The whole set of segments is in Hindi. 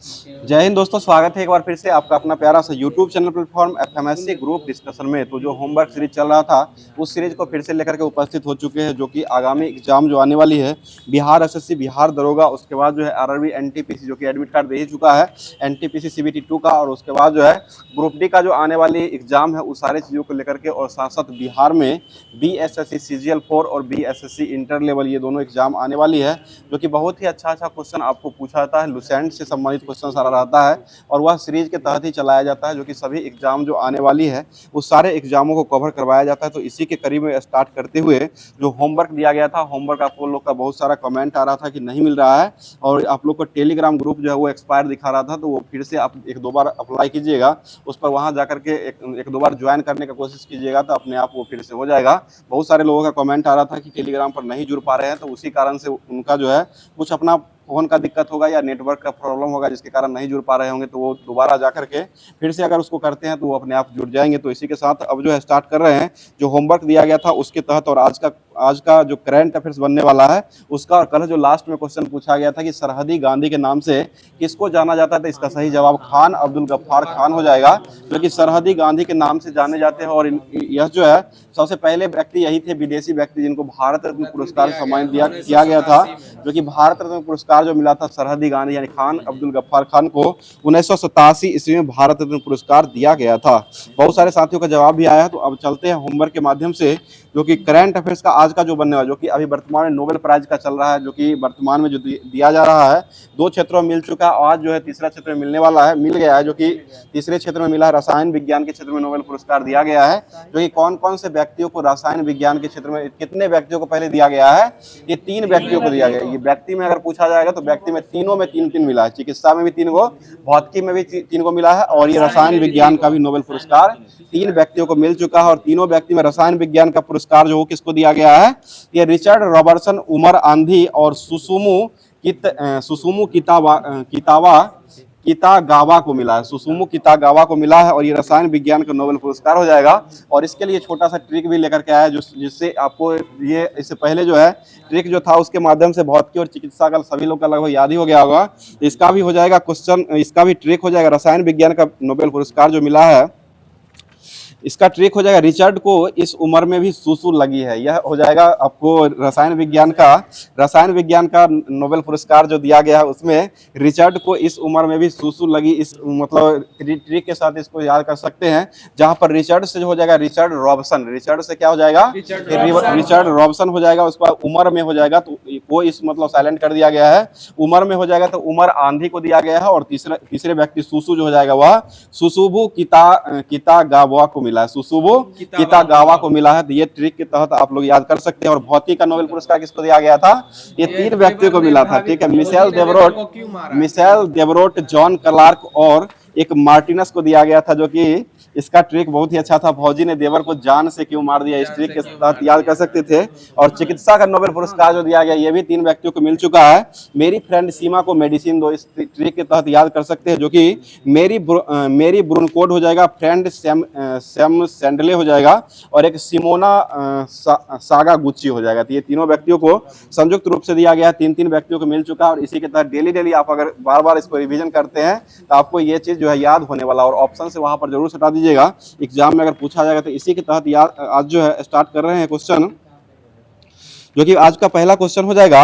जय हिंद दोस्तों, स्वागत है एक बार फिर से आपका अपना प्यारा सा YouTube channel platform FMSC group discussion में। तो जो होमवर्क सीरीज चल रहा था उस सीरीज को फिर से लेकर के उपस्थित हो चुके हैं, जो कि आगामी एग्जाम जो आने वाली है बिहार एसएससी, बिहार दरोगा, उसके बाद जो है आरआरबी एनटीपीसी जो कि एडमिट कार्ड दे ही चुका है, एनटीपीसी सीबीटी 2 का, और उसके बाद जो है ग्रुप डी का जो आने वाली एग्जाम है उस सारी चीज़ों को लेकर के, और साथ साथ बिहार में बीएसएससी सीजीएल 4 और बीएसएससी इंटर लेवल ये दोनों एग्जाम आने वाली है, जो कि बहुत ही अच्छा क्वेश्चन आपको पूछा जाता है। लुसेंट से संबंधित क्वेश्चन सारा रहता है और वह सीरीज के तहत ही चलाया जाता है, जो कि सभी एग्जाम जो आने वाली है उस सारे एग्जामों को कवर करवाया जाता है। तो इसी के करीब में स्टार्ट करते हुए जो होमवर्क दिया गया था, होमवर्क आप लोग का बहुत सारा कमेंट आ रहा था कि नहीं मिल रहा है, और आप लोग को टेलीग्राम ग्रुप जो है वो एक्सपायर दिखा रहा था, तो वो फिर से आप एक दो बार अप्लाई कीजिएगा, उस पर वहाँ जाकर के एक दो बार ज्वाइन करने का कोशिश कीजिएगा, तो अपने आप वो फिर से हो जाएगा। बहुत सारे लोगों का कमेंट आ रहा था कि टेलीग्राम पर नहीं जुड़ पा रहे हैं, तो उसी कारण से उनका जो है कुछ अपना फ़ोन का दिक्कत होगा या नेटवर्क का प्रॉब्लम होगा, जिसके कारण नहीं जुड़ पा रहे होंगे, तो वो दोबारा जा करके फिर से अगर उसको करते हैं तो वो अपने आप जुड़ जाएंगे। तो इसी के साथ अब जो है स्टार्ट कर रहे हैं जो होमवर्क दिया गया था उसके तहत, और आज का जो करंट अफेयर्स बनने वाला है उसका, और कल जो लास्ट में क्वेश्चन पूछा गया था कि सरहदी गांधी के नाम से किसको जाना जाता है, तो इसका सही जवाब खान अब्दुल गफ्फार खान हो जाएगा, जो कि सरहदी गांधी के नाम से जाने जाते हैं। और यह जो है सबसे पहले व्यक्ति यही थे, विदेशी व्यक्ति, जिनको भारत रत्न पुरस्कार सम्मानित किया गया था, जो कि भारत रत्न पुरस्कार जो मिला था सरहदी गांधी यानी खान अब्दुल गफ्फार खान को 1987 ईस्वी में भारत रत्न पुरस्कार दिया गया था। बहुत सारे साथियों का जवाब भी आया है। तो अब चलते हैं होमवर्क के माध्यम से, जो कि करंट अफेयर्स का आज का जो बनने वाला, जो कि अभी वर्तमान में नोबेल प्राइज का चल रहा है, जो कि वर्तमान में जो दिया जा रहा है, 2 क्षेत्रों में मिल चुका है, आज जो है तीसरा क्षेत्र में मिलने वाला है, मिल गया है, जो कि तीसरे क्षेत्र में मिला है। रसायन विज्ञान के क्षेत्र में नोबेल पुरस्कार दिया गया है, जो कि कौन कौन से व्यक्तियों को रसायन विज्ञान के क्षेत्र में, कितने व्यक्तियों को पहले दिया गया है, ये 3 व्यक्तियों को दिया गया है। ये व्यक्ति में अगर पूछा जाएगा तो व्यक्ति में तीनों में 3-3 मिला है, चिकित्सा में भी 3 को, भौतिकी में भी 3 को मिला है, और ये रसायन विज्ञान का भी नोबेल पुरस्कार 3 व्यक्तियों को मिल चुका है। और तीनों व्यक्ति में रसायन विज्ञान का पुरस्कार जो किसको दिया गया है, ये रिचर्ड रॉबर्टसन, उमर आंधी और सुसुमु कितागावा को मिला है, सुसुमु कितागावा को मिला है, और ये रसायन विज्ञान का नोबेल पुरस्कार हो जाएगा। और इसके लिए छोटा सा ट्रिक भी लेकर के आया, जिससे आपको ये इससे पहले जो है ट्रिक जो था उसके माध्यम से भौतिकी और चिकित्सा का सभी लोग का लगभग याद ही हो गया होगा। इसका भी हो जाएगा क्वेश्चन, इसका भी ट्रिक हो जाएगा। रसायन विज्ञान का नोबेल पुरस्कार जो मिला है, इसका ट्रिक हो जाएगा, रिचर्ड को इस उम्र में भी सुसु लगी है। यह हो जाएगा आपको रसायन विज्ञान का नोबेल पुरस्कार जो दिया गया है उसमें रिचर्ड को इस उम्र में भी सुसु लगी, इस मतलब ट्रिक के साथ इसको याद कर सकते हैं। जहां पर रिचर्ड से जो हो जाएगा रिचर्ड रॉबसन, रिचर्ड से क्या हो जाएगा, रिचर्ड रॉबसन हो जाएगा। उसके बाद उम्र में हो जाएगा तो वो इस मतलब साइलेंट कर दिया गया है, उम्र में हो जाएगा तो उमर आंधी को दिया गया है, और तीसरे व्यक्ति सुसु जो हो जाएगा वह सुसुबु कितागावा को मिला है, सुसुबु कितागावा को मिला है। तो ये ट्रिक के तहत आप लोग याद कर सकते हैं। और भौतिकी का नोबेल पुरस्कार किसको दिया गया था, ये 3 व्यक्तियों को मिला था, ठीक है, मिशेल देवरोट, जॉन क्लार्क और एक मार्टिनस को दिया गया था, जो कि इसका ट्रिक बहुत ही अच्छा था। फौजी ने देवर को जान से क्यों मार दिया, इस ट्रिक के तहत याद कर सकते थे। और चिकित्सा का नोबेल पुरस्कार जो दिया गया ये भी 3 व्यक्तियों को मिल चुका है। मेरी फ्रेंड सीमा को मेडिसिन दो, इस ट्रिक के तहत याद कर सकते हैं, जो कि मेरी ब्रूनकोड हो जाएगा, फ्रेंड सैम सैंडले हो जाएगा, और एक सिमोना सागा गुच्ची हो जाएगा। तो ये तीनों व्यक्तियों को संयुक्त रूप से दिया गया है, 3-3 व्यक्तियों को मिल चुका है। और इसी के तहत डेली आप अगर बार बार इसको रिविजन करते हैं तो आपको ये चीज जो है याद होने वाला, और ऑप्शन से वहां पर जरूर हटा दीजिएगा, एग्जाम में अगर पूछा जाएगा। तो इसी के तहत याद आज जो है स्टार्ट कर रहे हैं क्वेश्चन, जो कि आज का पहला क्वेश्चन हो जाएगा,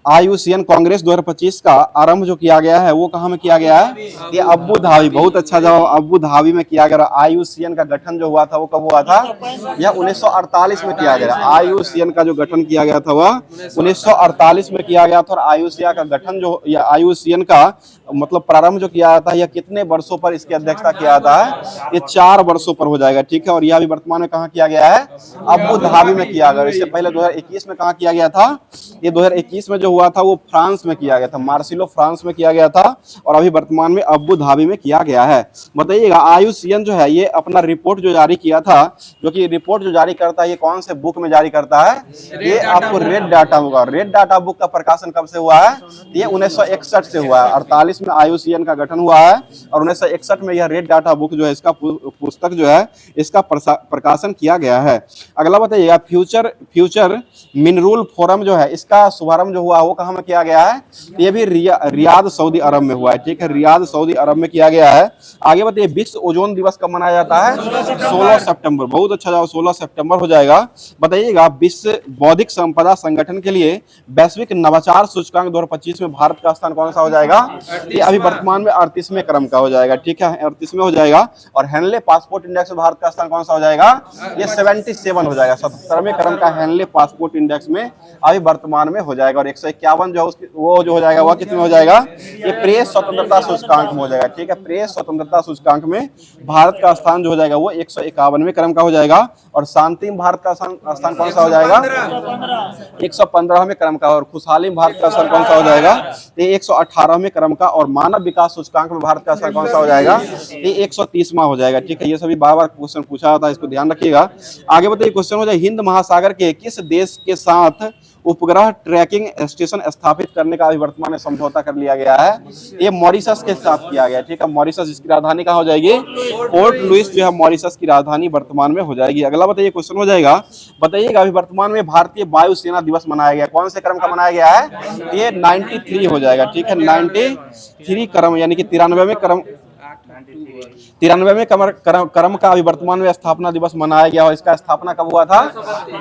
आयुसियन कांग्रेस 2025 का आरंभ जो किया गया है वो कहाँ में किया गया है, ये अबू धाबी। बहुत अच्छा जवाब, अबू धाबी में किया गया। आयुसियन का गठन जो हुआ था वो कब हुआ था, यह 1948 में किया गया। आयुसियन का जो गठन किया गया था वह 1948 में किया गया था। और आयुसिया का गठन जो, या आयुसियन का मतलब प्रारंभ जो किया था, यह कितने वर्षों पर इसकी अध्यक्षता किया जाता है, ये 4 वर्षों पर हो जाएगा, ठीक है। और यह भी वर्तमान में कहाँ किया गया है, अबू धाबी में किया गया। इससे पहले 2021 में कहाँ किया गया था, ये 2021 में जो हुआ था वो फ्रांस में किया गया था, मार्सिलो फ्रांस में किया गया था, और अभी वर्तमान में अबू धाबी में किया गया है। बताइएगा, आयुसियन जो है ये अपना रिपोर्ट जो जारी किया था, जो कि रिपोर्ट जो जारी करता है ये कौन से बुक में जारी करता है, ये आपको रेड डाटा होगा। रेड डाटा बुक का प्रकाशन कब से हुआ है, ये 1961 से हुआ है। 48 में आयुसियन का गठन हुआ है, और 1961 में यह रेड डाटा बुक जो है, इसका पुस्तक जो है इसका प्रकाशन किया गया है। अगला बताइएगा, फ्यूचर मिनरूल फोरम जो है इसका शुभारंभ जो हुआ वो कहाँ में किया गया है? ये भी रियाद सऊदी अरब में हुआ है, ठीक है, रियाद सऊदी अरब में किया गया है। आगे बताइए विश्व ओजोन दिवस कब मनाया जाता है? 16 सितंबर। बहुत अच्छा जवाब, 16 सितंबर हो जाएगा। बताइएगा विश्व बौद्धिक संपदा संगठन के लिए वैश्विक नवाचार सूचकांक 2025 में भारत का स्थान कौन सा हो जाएगा? ये अभी वर्तमान में 38वें क्रम का हो जाएगा, ठीक है, 38वें हो जाएगा। और हेनले पासपोर्ट इंडेक्स में भारत का स्थान कौन सा हो जाएगा? ये 77 हो जाएगा, 77वें क्रम का हेनले पासपोर्ट इंडेक्स में अभी वर्तमान में हो जाएगा। और 151 जो है वो जो हो जाएगा वह कितने हो जाएगा? ये प्रेस स्वतंत्रता सूचकांक में हो जाएगा, ठीक है, प्रेस स्वतंत्रता सूचकांक में भारत का स्थान जो हो जाएगा वो 151वें क्रम का हो जाएगा। और शांति में भारत का स्थान कौन सा हो जाएगा? 115वें क्रम का। और खुशहाली में भारत का स्थान कौन सा हो जाएगा? ये 118वें क्रम का। और मानव विकास सूचकांक में भारत का स्थान कौन सा हो जाएगा? ये 130वां हो जाएगा, ठीक है। ये सभी बार बार क्वेश्चन पूछा जाता है, इसको ध्यान रखिएगा। आगे बताइए क्वेश्चन हो जाए हिंद महासागर के किस देश के साथ उपग्रह ट्रैकिंग स्टेशन स्थापित करने का अभी वर्तमान में समझौता कर लिया गया है? ये मॉरिशस के साथ किया गया, ठीक है, मॉरिशस, जिसकी राजधानी कहाँ हो जाएगी? पोर्ट लुइस जो है मॉरिशस की राजधानी वर्तमान में हो जाएगी। अगला बताइए क्वेश्चन हो जाएगा, बताइएगा अभी वर्तमान में भारतीय वायुसेना दिवस मनाया गया, कौन से क्रम का मनाया गया है? ये 93 हो जाएगा, ठीक है, 93 क्रम यानी कि 93वें क्रम, 93वें क्रम का अभी वर्तमान में स्थापना दिवस मनाया गया। और इसका स्थापना कब हुआ था?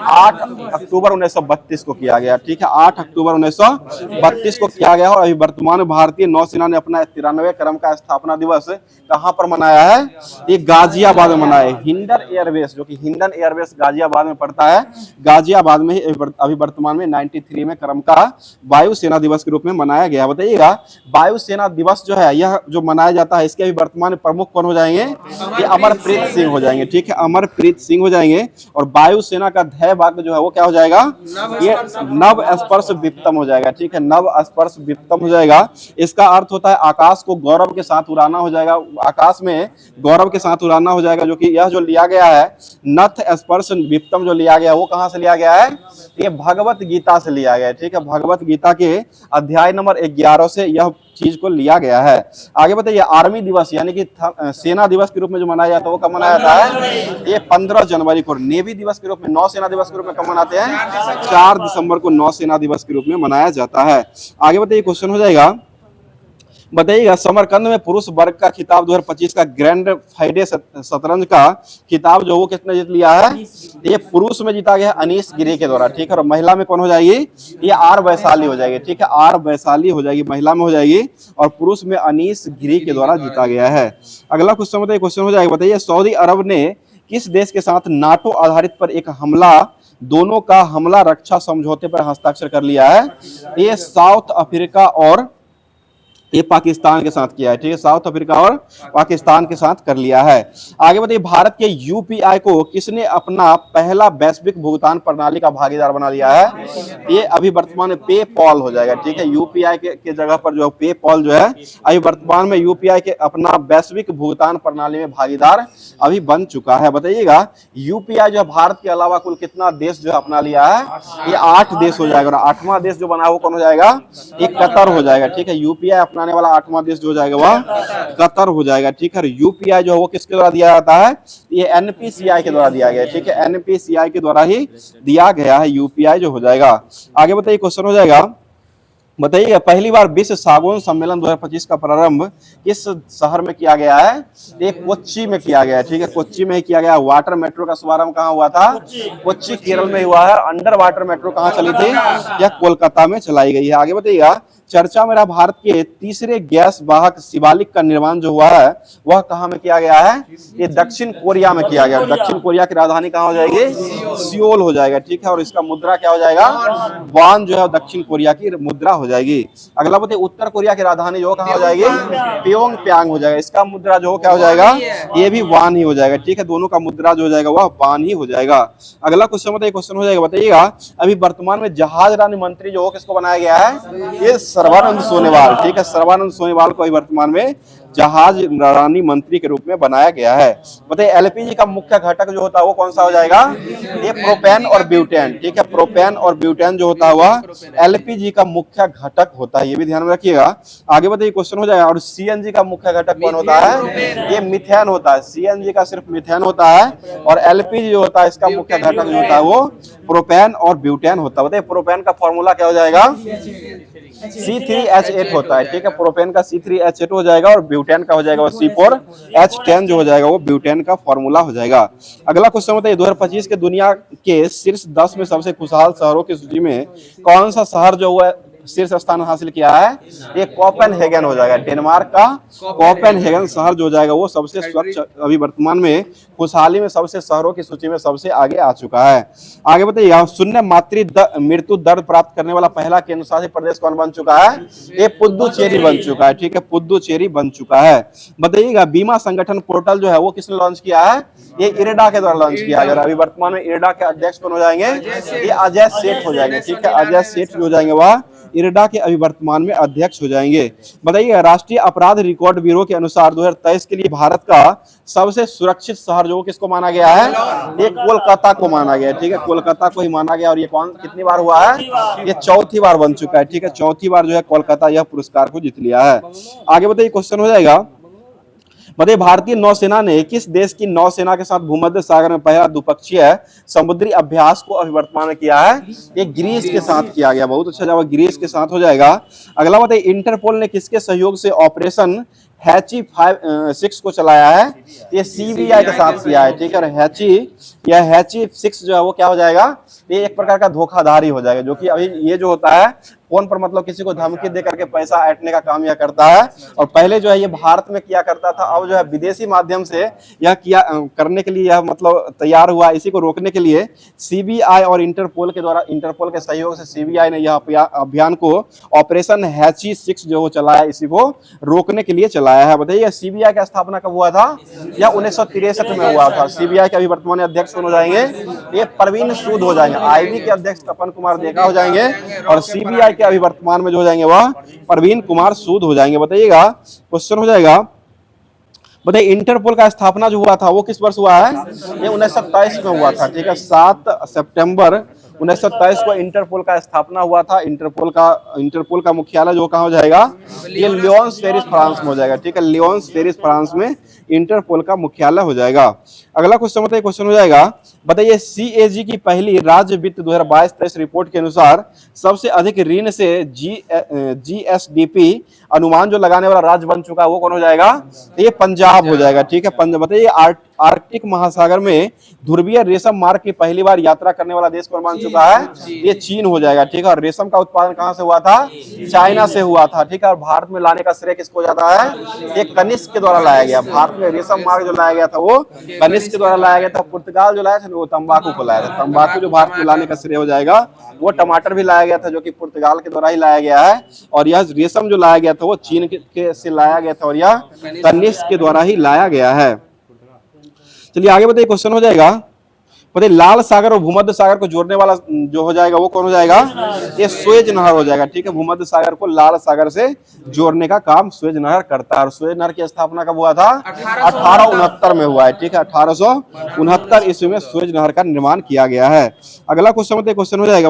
8 अक्टूबर 1932 को किया गया, ठीक है, 8 अक्टूबर 1932 को किया गया। और अभी वर्तमान में भारतीय नौसेना ने अपना 93वें क्रम का स्थापना दिवस कहां पर मनाया है? ये गाजियाबाद में मनाया है। हिंडन एयरबेस, जो कि हिंडन एयरबेस गाजियाबाद में पड़ता है, गाजियाबाद में अभी वर्तमान में 93वें क्रम का वायुसेना दिवस के रूप में मनाया गया। बताइएगा वायुसेना दिवस जो है यह जो मनाया जाता है, इसके अभी वर्तमान प्रमुख कौन हो जाएंगे? ये अमरप्रीत सिंह हो जाएंगे, ठीक है, अमरप्रीत सिंह हो जाएंगे। और वायुसेना का ध्येय वाक्य जो है वो क्या हो जाएगा? ये नव स्पर्श विप्तम हो जाएगा, ठीक है, नव स्पर्श विप्तम हो जाएगा। इसका अर्थ होता है आकाश को गौरव के साथ उड़ाना हो जाएगा, आकाश में गौरव के साथ उड़ाना हो जाएगा। जो कि यह जो लिया गया है नथ स्पर्श विप्तम जो लिया गया वो कहां से लिया गया है? ये भगवत गीता से लिया गया है, ठीक है, भगवत गीता के अध्याय नंबर 11 से यह चीज को लिया गया है। आगे बताइए आर्मी दिवस यानी कि सेना दिवस के रूप में जो मनाया जाता है वो कब मनाया जाता है? ये 15 जनवरी को। नेवी दिवस के रूप में, नौसेना दिवस के रूप में कब मनाते हैं? 4 दिसंबर को नौसेना दिवस के रूप में मनाया जाता है। आगे बताइए क्वेश्चन हो जाएगा, बताइएगा समरकंद में पुरुष वर्ग का खिताब 2025 का ग्रैंड फाइडे शतरंज का खिताब जो वो किसने जीत लिया है? ये पुरुष में जीता गया अनीश गिरी के द्वारा, ठीक है। और महिला में कौन हो जाएगी? ये आर वैशाली हो जाएगी, ठीक है, आर वैशाली हो जाएगी, महिला में हो जाएगी। और पुरुष में अनीश गिरी के द्वारा जीता गया है। अगला क्वेश्चन बताइए, क्वेश्चन हो जाएगा, बताइए सऊदी अरब ने किस देश के साथ नाटो आधारित पर एक हमला दोनों का हमला रक्षा समझौते पर हस्ताक्षर कर लिया है? ये साउथ अफ्रीका और ये पाकिस्तान के साथ किया है, ठीक है, साउथ अफ्रीका और पाकिस्तान के साथ कर लिया है। आगे बताइए भारत के यूपीआई को किसने अपना पहला वैश्विक भुगतान प्रणाली का भागीदार बना लिया है? ये अभी वर्तमान में पेपॉल हो जाएगा, ठीक है, यूपीआई के जगह पर जो पेपॉल जो है अभी वर्तमान में यूपीआई के अपना वैश्विक भुगतान प्रणाली में भागीदार अभी बन चुका है। बताइएगा यूपीआई जो है भारत के अलावा कुल कितना देश जो है अपना लिया है? ये 8 देश हो जाएगा। और 8वां देश जो बना है वो कौन हो जाएगा? ये कतर हो जाएगा, ठीक है, यूपीआई अपना वाला 8वां देश जो हो जाएगा वह कतर हो जाएगा, ठीक है। यूपीआई जो है वो किसके द्वारा दिया जाता है? ये एनपीसीआई के द्वारा दिया गया है, ठीक है, एनपीसीआई के द्वारा ही दिया गया है यूपीआई जो हो जाएगा। आगे बताइए क्वेश्चन हो जाएगा, बताइए पहली बार विश्व सागौन सम्मेलन 2025 का प्रारंभ किस शहर में किया गया है? ये कोच्चि में किया गया है, ठीक है, कोच्चि में ही किया गया। वाटर मेट्रो का शुभारंभ कहाँ हुआ था? कोच्चि केरल में हुआ है। अंडर वाटर मेट्रो कहाँ चली थी? यह कोलकाता में चलाई गई है। आगे बताइएगा चर्चा में रहा भारत के तीसरे गैस वाहक शिवालिक का निर्माण जो हुआ है वह कहाँ में किया गया है? ये दक्षिण कोरिया में किया गया। दक्षिण कोरिया की राजधानी कहाँ हो जाएगी? सियोल हो जाएगा, ठीक है। और इसका मुद्रा क्या हो जाएगा? वॉन जो है दक्षिण कोरिया की मुद्रा हो जाएगी। अगला बताइए उत्तर कोरिया की राजधानी जो कहाँ हो जाएगी? प्योंगयांग हो जाएगा। इसका मुद्रा जो क्या हो जाएगा? ये भी वॉन ही हो जाएगा, ठीक है, दोनों का मुद्रा जो हो जाएगा वह वॉन ही हो जाएगा। अगला क्वेश्चन बताइए, क्वेश्चन हो जाएगा, बताइएगा अभी वर्तमान में जहाज रानी मंत्री जो किसको बनाया गया है? ये सर्बानंद सोनोवाल, ठीक है, सर्बानंद सोनोवाल को वर्तमान में जहाज रानी मंत्री के रूप में बनाया गया है। बताइए एलपीजी का मुख्य घटक जो होता है वो कौन सा हो जाएगा? ये प्रोपेन और ब्यूटेन, ठीक है, प्रोपेन और ब्यूटेन जो होता है वह एलपीजी का मुख्य घटक होता है, ये भी ध्यान में रखिएगा। आगे बताइए क्वेश्चन हो जाएगा। और सीएनजी का मुख्य घटक कौन होता है? ये मीथेन होता है। सीएनजी का सिर्फ मीथेन होता है और एलपीजी जो होता है इसका मुख्य घटक जो होता है वो प्रोपेन और ब्यूटेन होता है। बताइए प्रोपेन का फॉर्मूला क्या हो जाएगा? C3H8 होता है, ठीक है, प्रोपेन का C3H8 हो जाएगा और ब्यूटेन का हो जाएगा वो C4H10 जो हो जाएगा वो ब्यूटेन का फॉर्मूला हो जाएगा। अगला क्वेश्चन बताइए 2025 के दुनिया के शीर्ष 10 में सबसे खुशहाल शहरों की सूची में कौन सा शहर जो है शीर्ष स्थान हासिल किया है? ये कोपेनहेगन हो जाएगा। डेनमार्क का कोपेनहेगन शहर जो हो जाएगा वो सबसे स्वच्छ, अभी वर्तमान में खुशहाली में सबसे शहरों की सूची में सबसे आगे आ चुका है। आगे बताइए शून्य मृत्यु दर प्राप्त करने वाला पहला केंद्र शासित प्रदेश कौन बन चुका है? ये पुद्दुचेरी बन चुका है, ठीक है, पुद्दुचेरी बन चुका है। बताइएगा बीमा संगठन पोर्टल जो है वो किसने लॉन्च किया है? ये इरेडा के द्वारा लॉन्च किया गया। अभी वर्तमान में इरेडा के अध्यक्ष कौन हो जाएंगे? ये अजय सेठ हो जाएंगे, ठीक है, अजय सेठ हो जाएंगे, वह इरेडा के अभी वर्तमान में अध्यक्ष हो जाएंगे। बताइए राष्ट्रीय अपराध रिकॉर्ड ब्यूरो के अनुसार 2023 के लिए भारत का सबसे सुरक्षित शहर जो किसको माना गया है? ये कोलकाता को माना गया है, ठीक है, कोलकाता को ही माना गया। और ये कौन कितनी बार हुआ है? ये चौथी बार बन चुका है, ठीक है, चौथी बार जो है कोलकाता यह पुरस्कार को जीत लिया है। आगे बताइए क्वेश्चन हो जाएगा। बताइए भारतीय नौसेना ने किस देश की नौसेना के साथ भूमध्य सागर में पहला द्विपक्षीय समुद्री अभ्यास को अभी वर्तमान में किया है? ये ग्रीस के साथ किया गया। बहुत अच्छा जवाब, ग्रीस के साथ हो जाएगा। अगला बताइए इंटरपोल ने किसके सहयोग से ऑपरेशन हैची 6 को चलाया है? ये सीबीआई के साथ किया है, ठीक है, और हैची 6 जो है वो क्या हो जाएगा? ये एक प्रकार का धोखाधड़ी हो जाएगा, जो कि अभी ये जो होता है फोन पर मतलब किसी को धमकी दे करके पैसा ऐंठने का काम यह करता है। और पहले जो है ये भारत में किया करता था, अब जो है विदेशी माध्यम से यह किया करने के लिए यह मतलब तैयार हुआ। इसी को रोकने के लिए सीबीआई और इंटरपोल के द्वारा, इंटरपोल के सहयोग से सीबीआई ने यह अभियान को ऑपरेशन हैची 6 जो चलाया, इसी को रोकने के लिए चलाया है। बताइए सीबीआई का स्थापना कब हुआ था? यह 1963 में हुआ था। सीबीआई के अभी वर्तमान अध्यक्ष कौन हो जाएंगे? ये परवीन सूद हो जाएंगे। आईबी के अध्यक्ष तपन कुमार देगा हो जाएंगे और सीबीआई के अभी वर्तमान में जो हो जाएंगे वह परवीन कुमार सूद हो जाएंगे। बताइएगा क्वेश्चन हो जाएगा। बताइए इंटरपोल का स्थापना जो हुआ था वो किस वर्ष हुआ है? ये 1927 में हुआ था, ठीक है, 7 सितंबर 1927 को इंटरपोल का स्थापना हुआ था। इंटरपोल का मुख्यालय जो कहाँ हो जाएगा? ये लियोन्स पेरिस फ्रांस में हो जाएगा, ठीक है, लियोन्स पेरिस फ्रांस में इंटरपोल का मुख्यालय हो जाएगा। अगला क्वेश्चन बताइए, क्वेश्चन हो जाएगा। बताइए सीएजी की पहली राज्य वित्त 2022-23 रिपोर्ट के अनुसार सबसे अधिक ऋण से जीएसडीपी अनुमान जो लगाने वाला राज्य बन चुका है वो कौन हो जाएगा? ये पंजाब हो जाएगा, ठीक है, पंजाब। बताइए आर्कटिक महासागर में ध्रुवीय रेशम मार्ग की पहली बार यात्रा करने वाला देश कौन बन चुका है? ये चीन हो जाएगा, ठीक है। और रेशम का उत्पादन कहाँ से हुआ था? चाइना से हुआ था, ठीक है। और भारत में लाने का श्रेय किसको जाता है? ये कनिष्क के द्वारा लाया गया। भारत में रेशम मार्ग जो लाया गया था वो कनिष्क के द्वारा लाया गया था। पुर्तगाल जो लाया था वो तंबाकू को लाया था। तंबाकू जो भारत में लाने का श्रेय हो जाएगा। वो टमाटर भी लाया गया था जो कि पुर्तगाल के द्वारा ही लाया गया है। और यह रेशम जो लाया गया था वो चीन से लाया गया था और यह कनिष्क के द्वारा ही लाया गया है। चलिए आगे बताइए, क्वेश्चन हो जाएगा। बताइए लाल सागर और भूमध्य सागर को जोड़ने वाला जो हो जाएगा वो कौन हो जाएगा? ये सुएज नहर हो जाएगा, ठीक है। भूमध्य सागर को लाल सागर से जोड़ने का काम सुएज नहर करता है। और सुएज नहर की स्थापना कब हुआ था? 1869 में हुआ है, ठीक है, 1869 ईस्वी में सुएज नहर का निर्माण किया गया है। अगला क्वेश्चन बताइए, क्वेश्चन हो जाएगा।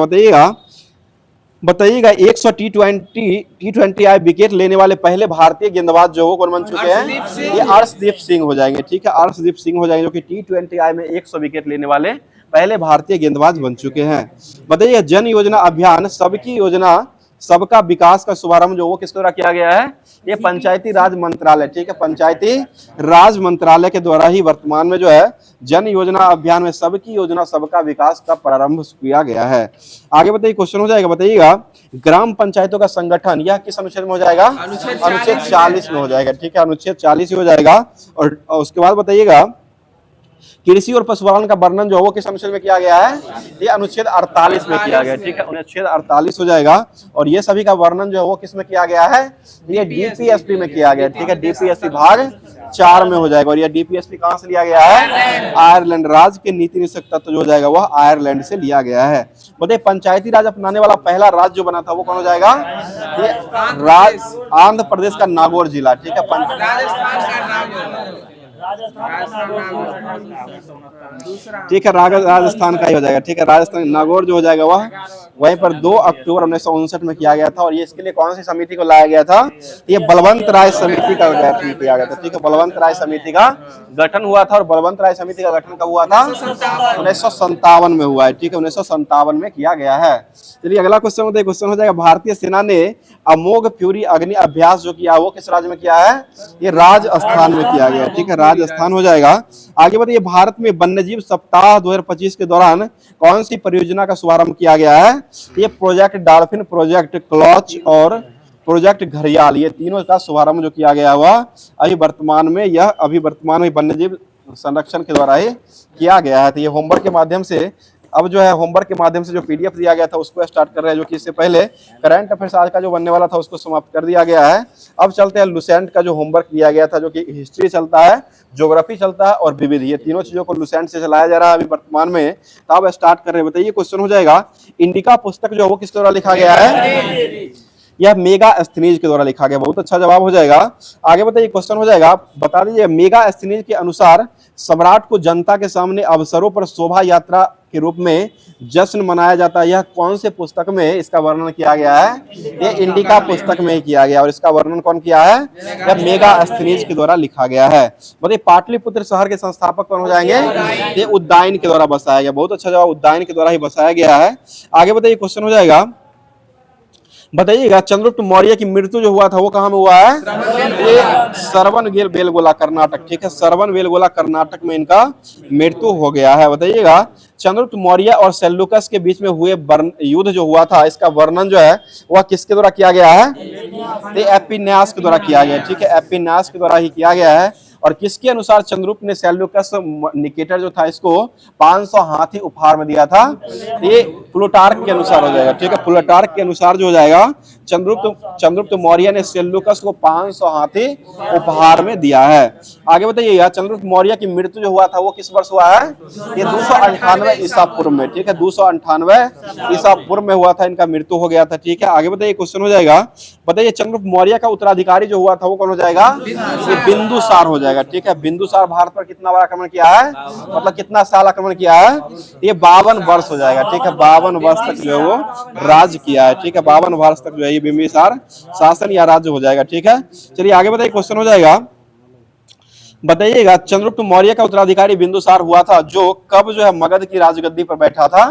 बताइएगा 100 टी20 विकेट लेने वाले पहले भारतीय गेंदबाज जो हो कौन बन चुके हैं? ये अर्शदीप सिंह हो जाएंगे, ठीक है, अर्शदीप सिंह हो जाएंगे, जो कि टी20 में 100 विकेट लेने वाले पहले भारतीय गेंदबाज बन चुके हैं। बताइए जन योजना अभियान सबकी योजना सबका विकास का शुभारंभ जो वो किसके द्वारा किया गया है? ये पंचायती राज मंत्रालय, ठीक है, पंचायती राज मंत्रालय के द्वारा ही वर्तमान में जो है जन योजना अभियान में सबकी योजना सबका विकास का प्रारंभ किया गया है। आगे बताइए, क्वेश्चन हो जाएगा। बताइएगा ग्राम पंचायतों का संगठन यह किस अनुच्छेद में हो जाएगा? अनुच्छेद 40 में हो जाएगा, ठीक है, अनुच्छेद 40 हो जाएगा। और उसके बाद बताइएगा कृषि और पशुपालन का वर्णन जो है वो किस अनुच्छेद में किया गया है? ये अनुच्छेद 48 में किया गया, ठीक है, अनुच्छेद 48 हो जाएगा। और ये सभी का वर्णन जो है वो किस में किया गया है? ये डीपीएसपी में किया गया, ठीक है, डीपीएसपी भाग 4 में हो जाएगा। और ये डीपीएसपी कहां से लिया गया है? आयरलैंड। राज्य के नीति निषेक तत्व जो हो जाएगा वह आयरलैंड से लिया गया है। बताइए पंचायती राज अपनाने वाला पहला राज्य जो बना था वो कौन हो जाएगा? ये आंध्र प्रदेश का नागौर जिला, ठीक है। ठीक है, राजस्थान का ही हो जाएगा, ठीक है। राजस्थान नागौर जो हो जाएगा वह वहीं पर 2 अक्टूबर 1959 में किया गया था। और ये इसके लिए कौन सी समिति को लाया गया था? ये बलवंत राय समिति का गठन किया गया था, ठीक है। बलवंत राय समिति का गठन हुआ था। और बलवंत राय समिति का गठन कब हुआ था? 1957 में हुआ है, ठीक है। 1957 में किया गया है। चलिए अगला क्वेश्चन होता है। क्वेश्चन हो जाएगा भारतीय सेना ने अमोघ फ्यूरी अग्नि अभ्यास जो किया वो किस राज्य में किया है? ये राजस्थान में किया गया, ठीक है। राजस्थान हो जाएगा। आगे बताइए भारत में वन्यजीव सप्ताह 2025 के दौरान कौन सी परियोजना का शुभारंभ किया गया है? ये प्रोजेक्ट डॉल्फिन, प्रोजेक्ट क्लॉच और प्रोजेक्ट घड़ियाल, ये तीनों का शुभारंभ जो किया गया हुआ अभी वर्तमान में वन्यजीव संरक्षण के द्वारा ही किया गया है। तो ये होमवर्क के माध्यम से अब जो है होमवर्क के माध्यम से जो पीडीएफ दिया गया था उसको स्टार्ट कर रहे हैं, जो कि इससे पहले करंट अफेयर्स आज का जो बनने वाला था उसको समाप्त कर दिया गया है। अब चलते हैं लुसेंट का जो होमवर्क दिया गया था, जो कि हिस्ट्री चलता है, ज्योग्राफी चलता है और विविध, ये तीनों चीजों को लुसेंट से चलाया जा रहा है अभी वर्तमान में। तो अब स्टार्ट कर रहे हैं। बताइए क्वेश्चन हो जाएगा इंडिका पुस्तक जो है वो किसके द्वारा लिखा गया है? यह मेगास्थनीज के द्वारा लिखा गया। बहुत अच्छा जवाब हो जाएगा। आगे बताइए क्वेश्चन हो जाएगा, बता दीजिए मेगास्थनीज के अनुसार सम्राट को जनता के सामने अवसरों पर शोभा यात्रा के रूप में जश्न मनाया जाता है। यह कौन से पुस्तक में इसका वर्णन किया गया है? ये इंडिका पुस्तक में ही किया गया। और इसका वर्णन कौन किया है? यह मेगास्थनीज के द्वारा लिखा गया है। बताइए पाटलिपुत्र शहर के संस्थापक कौन हो जाएंगे? ये उद्दायन के द्वारा बसाया गया। बहुत अच्छा जवाब, उद्दायन के द्वारा ही बसाया गया है। आगे बताइए क्वेश्चन हो जाएगा, बताइएगा चंद्रगुप्त मौर्य की मृत्यु जो हुआ था वो कहाँ में हुआ है? ये श्रवणबेलगोला कर्नाटक, ठीक है। श्रवणबेलगोला कर्नाटक में इनका मृत्यु हो गया है। बताइएगा चंद्रगुप्त मौर्य और सेल्यूकस के बीच में हुए युद्ध जो हुआ था इसका वर्णन जो है वह किसके द्वारा किया गया है? ये एपिन्यास के द्वारा किया गया, ठीक है। एपिन्यास के द्वारा ही किया गया है। और किसके अनुसार चंद्रगुप्त ने सेल्यूकस निकेटर जो था इसको 500 हाथी उपहार में दिया था? ये प्लूटार्क के अनुसार हो जाएगा, ठीक है। प्लूटार्क के अनुसार जो हो जाएगा चंद्रगुप्त मौर्य ने सेल्यूकस को 500 हाथी उपहार में दिया है। आगे बताइएगा चंद्रगुप्त मौर्य की मृत्यु जो हुआ था वो किस वर्ष हुआ है? ये 298 ईसा पूर्व में, ठीक है। 298 ईसा पूर्व में हुआ था, इनका मृत्यु हो गया था, ठीक है। आगे बताइए क्वेश्चन हो जाएगा, बताइए चंद्रगुप्त मौर्य का उत्तराधिकारी जो हुआ था वो कौन हो जाएगा? ये बिंदुसार हो जाएगा, ठीक है। बिंदुसार भारत पर कितना बार आक्रमण किया है? मतलब कितना साल आक्रमण किया है? ये 52 वर्ष हो जाएगा, ठीक है। 52 वर्ष तक जो है वो राज्य किया है, ठीक है। 52 वर्ष तक जो है ये बिंबिसार शासन या राज्य हो जाएगा, ठीक है। चलिए आगे बताइए क्वेश्चन हो जाएगा, बताइएगा चंद्रगुप्त मौर्य का उत्तराधिकारी बिंदुसार हुआ था जो कब जो है मगध की राजगद्दी पर बैठा था?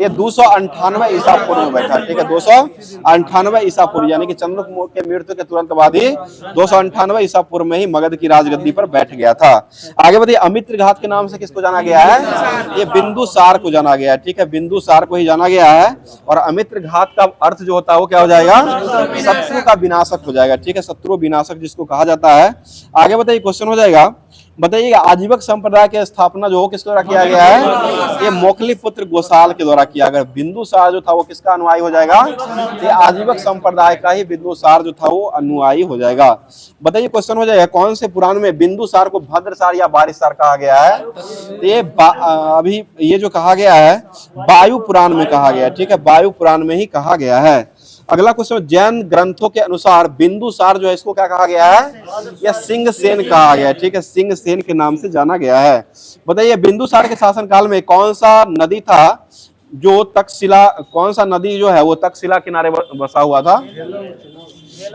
ये 298 ईसा पूर्व में बैठा, ठीक है। 298 ईसा पूर्व, यानी कि चंद्रगुप्त के मृत्यु के तुरंत बाद ही 298 ईसा पूर्व में ही मगध की राजगद्दी पर बैठ गया था। आगे बताइए अमित्र घात के नाम से किसको जाना गया है? ये बिंदुसार को जाना गया है, ठीक है। बिंदुसार को ही जाना गया है। और अमित्र घात का अर्थ जो होता है वो क्या हो जाएगा? शत्रु का विनाशक हो जाएगा, ठीक है। शत्रु विनाशक जिसको कहा जाता है। आगे बताइए क्वेश्चन हो जाएगा, बताइएगा आजीवक संप्रदाय की स्थापना जो किसके द्वारा किया गया है? ये मोकलीपुत्र गोसाल के द्वारा किया गया। बिंदुसार जो था वो किसका अनुयायी हो जाएगा? ये आजीवक संप्रदाय का ही बिंदुसार जो था वो अनुयायी हो जाएगा। बताइए क्वेश्चन हो जाएगा कौन से पुराण में बिंदुसार को भद्रसार या बारिशसार कहा गया है? ये अभी ये जो कहा गया है वायु पुराण में कहा गया है, ठीक है। वायु पुराण में ही कहा गया है। अगला क्वेश्चन, जैन ग्रंथों के अनुसार बिंदुसार जो है इसको क्या कहा गया है? या सिंह सेन कहा गया है, ठीक है। सिंह सेन के नाम से जाना गया है। बताइए बिंदुसार के शासनकाल में कौन सा नदी था जो तक्षशिला, कौन सा नदी जो है वो तक्षशिला किनारे बसा हुआ था?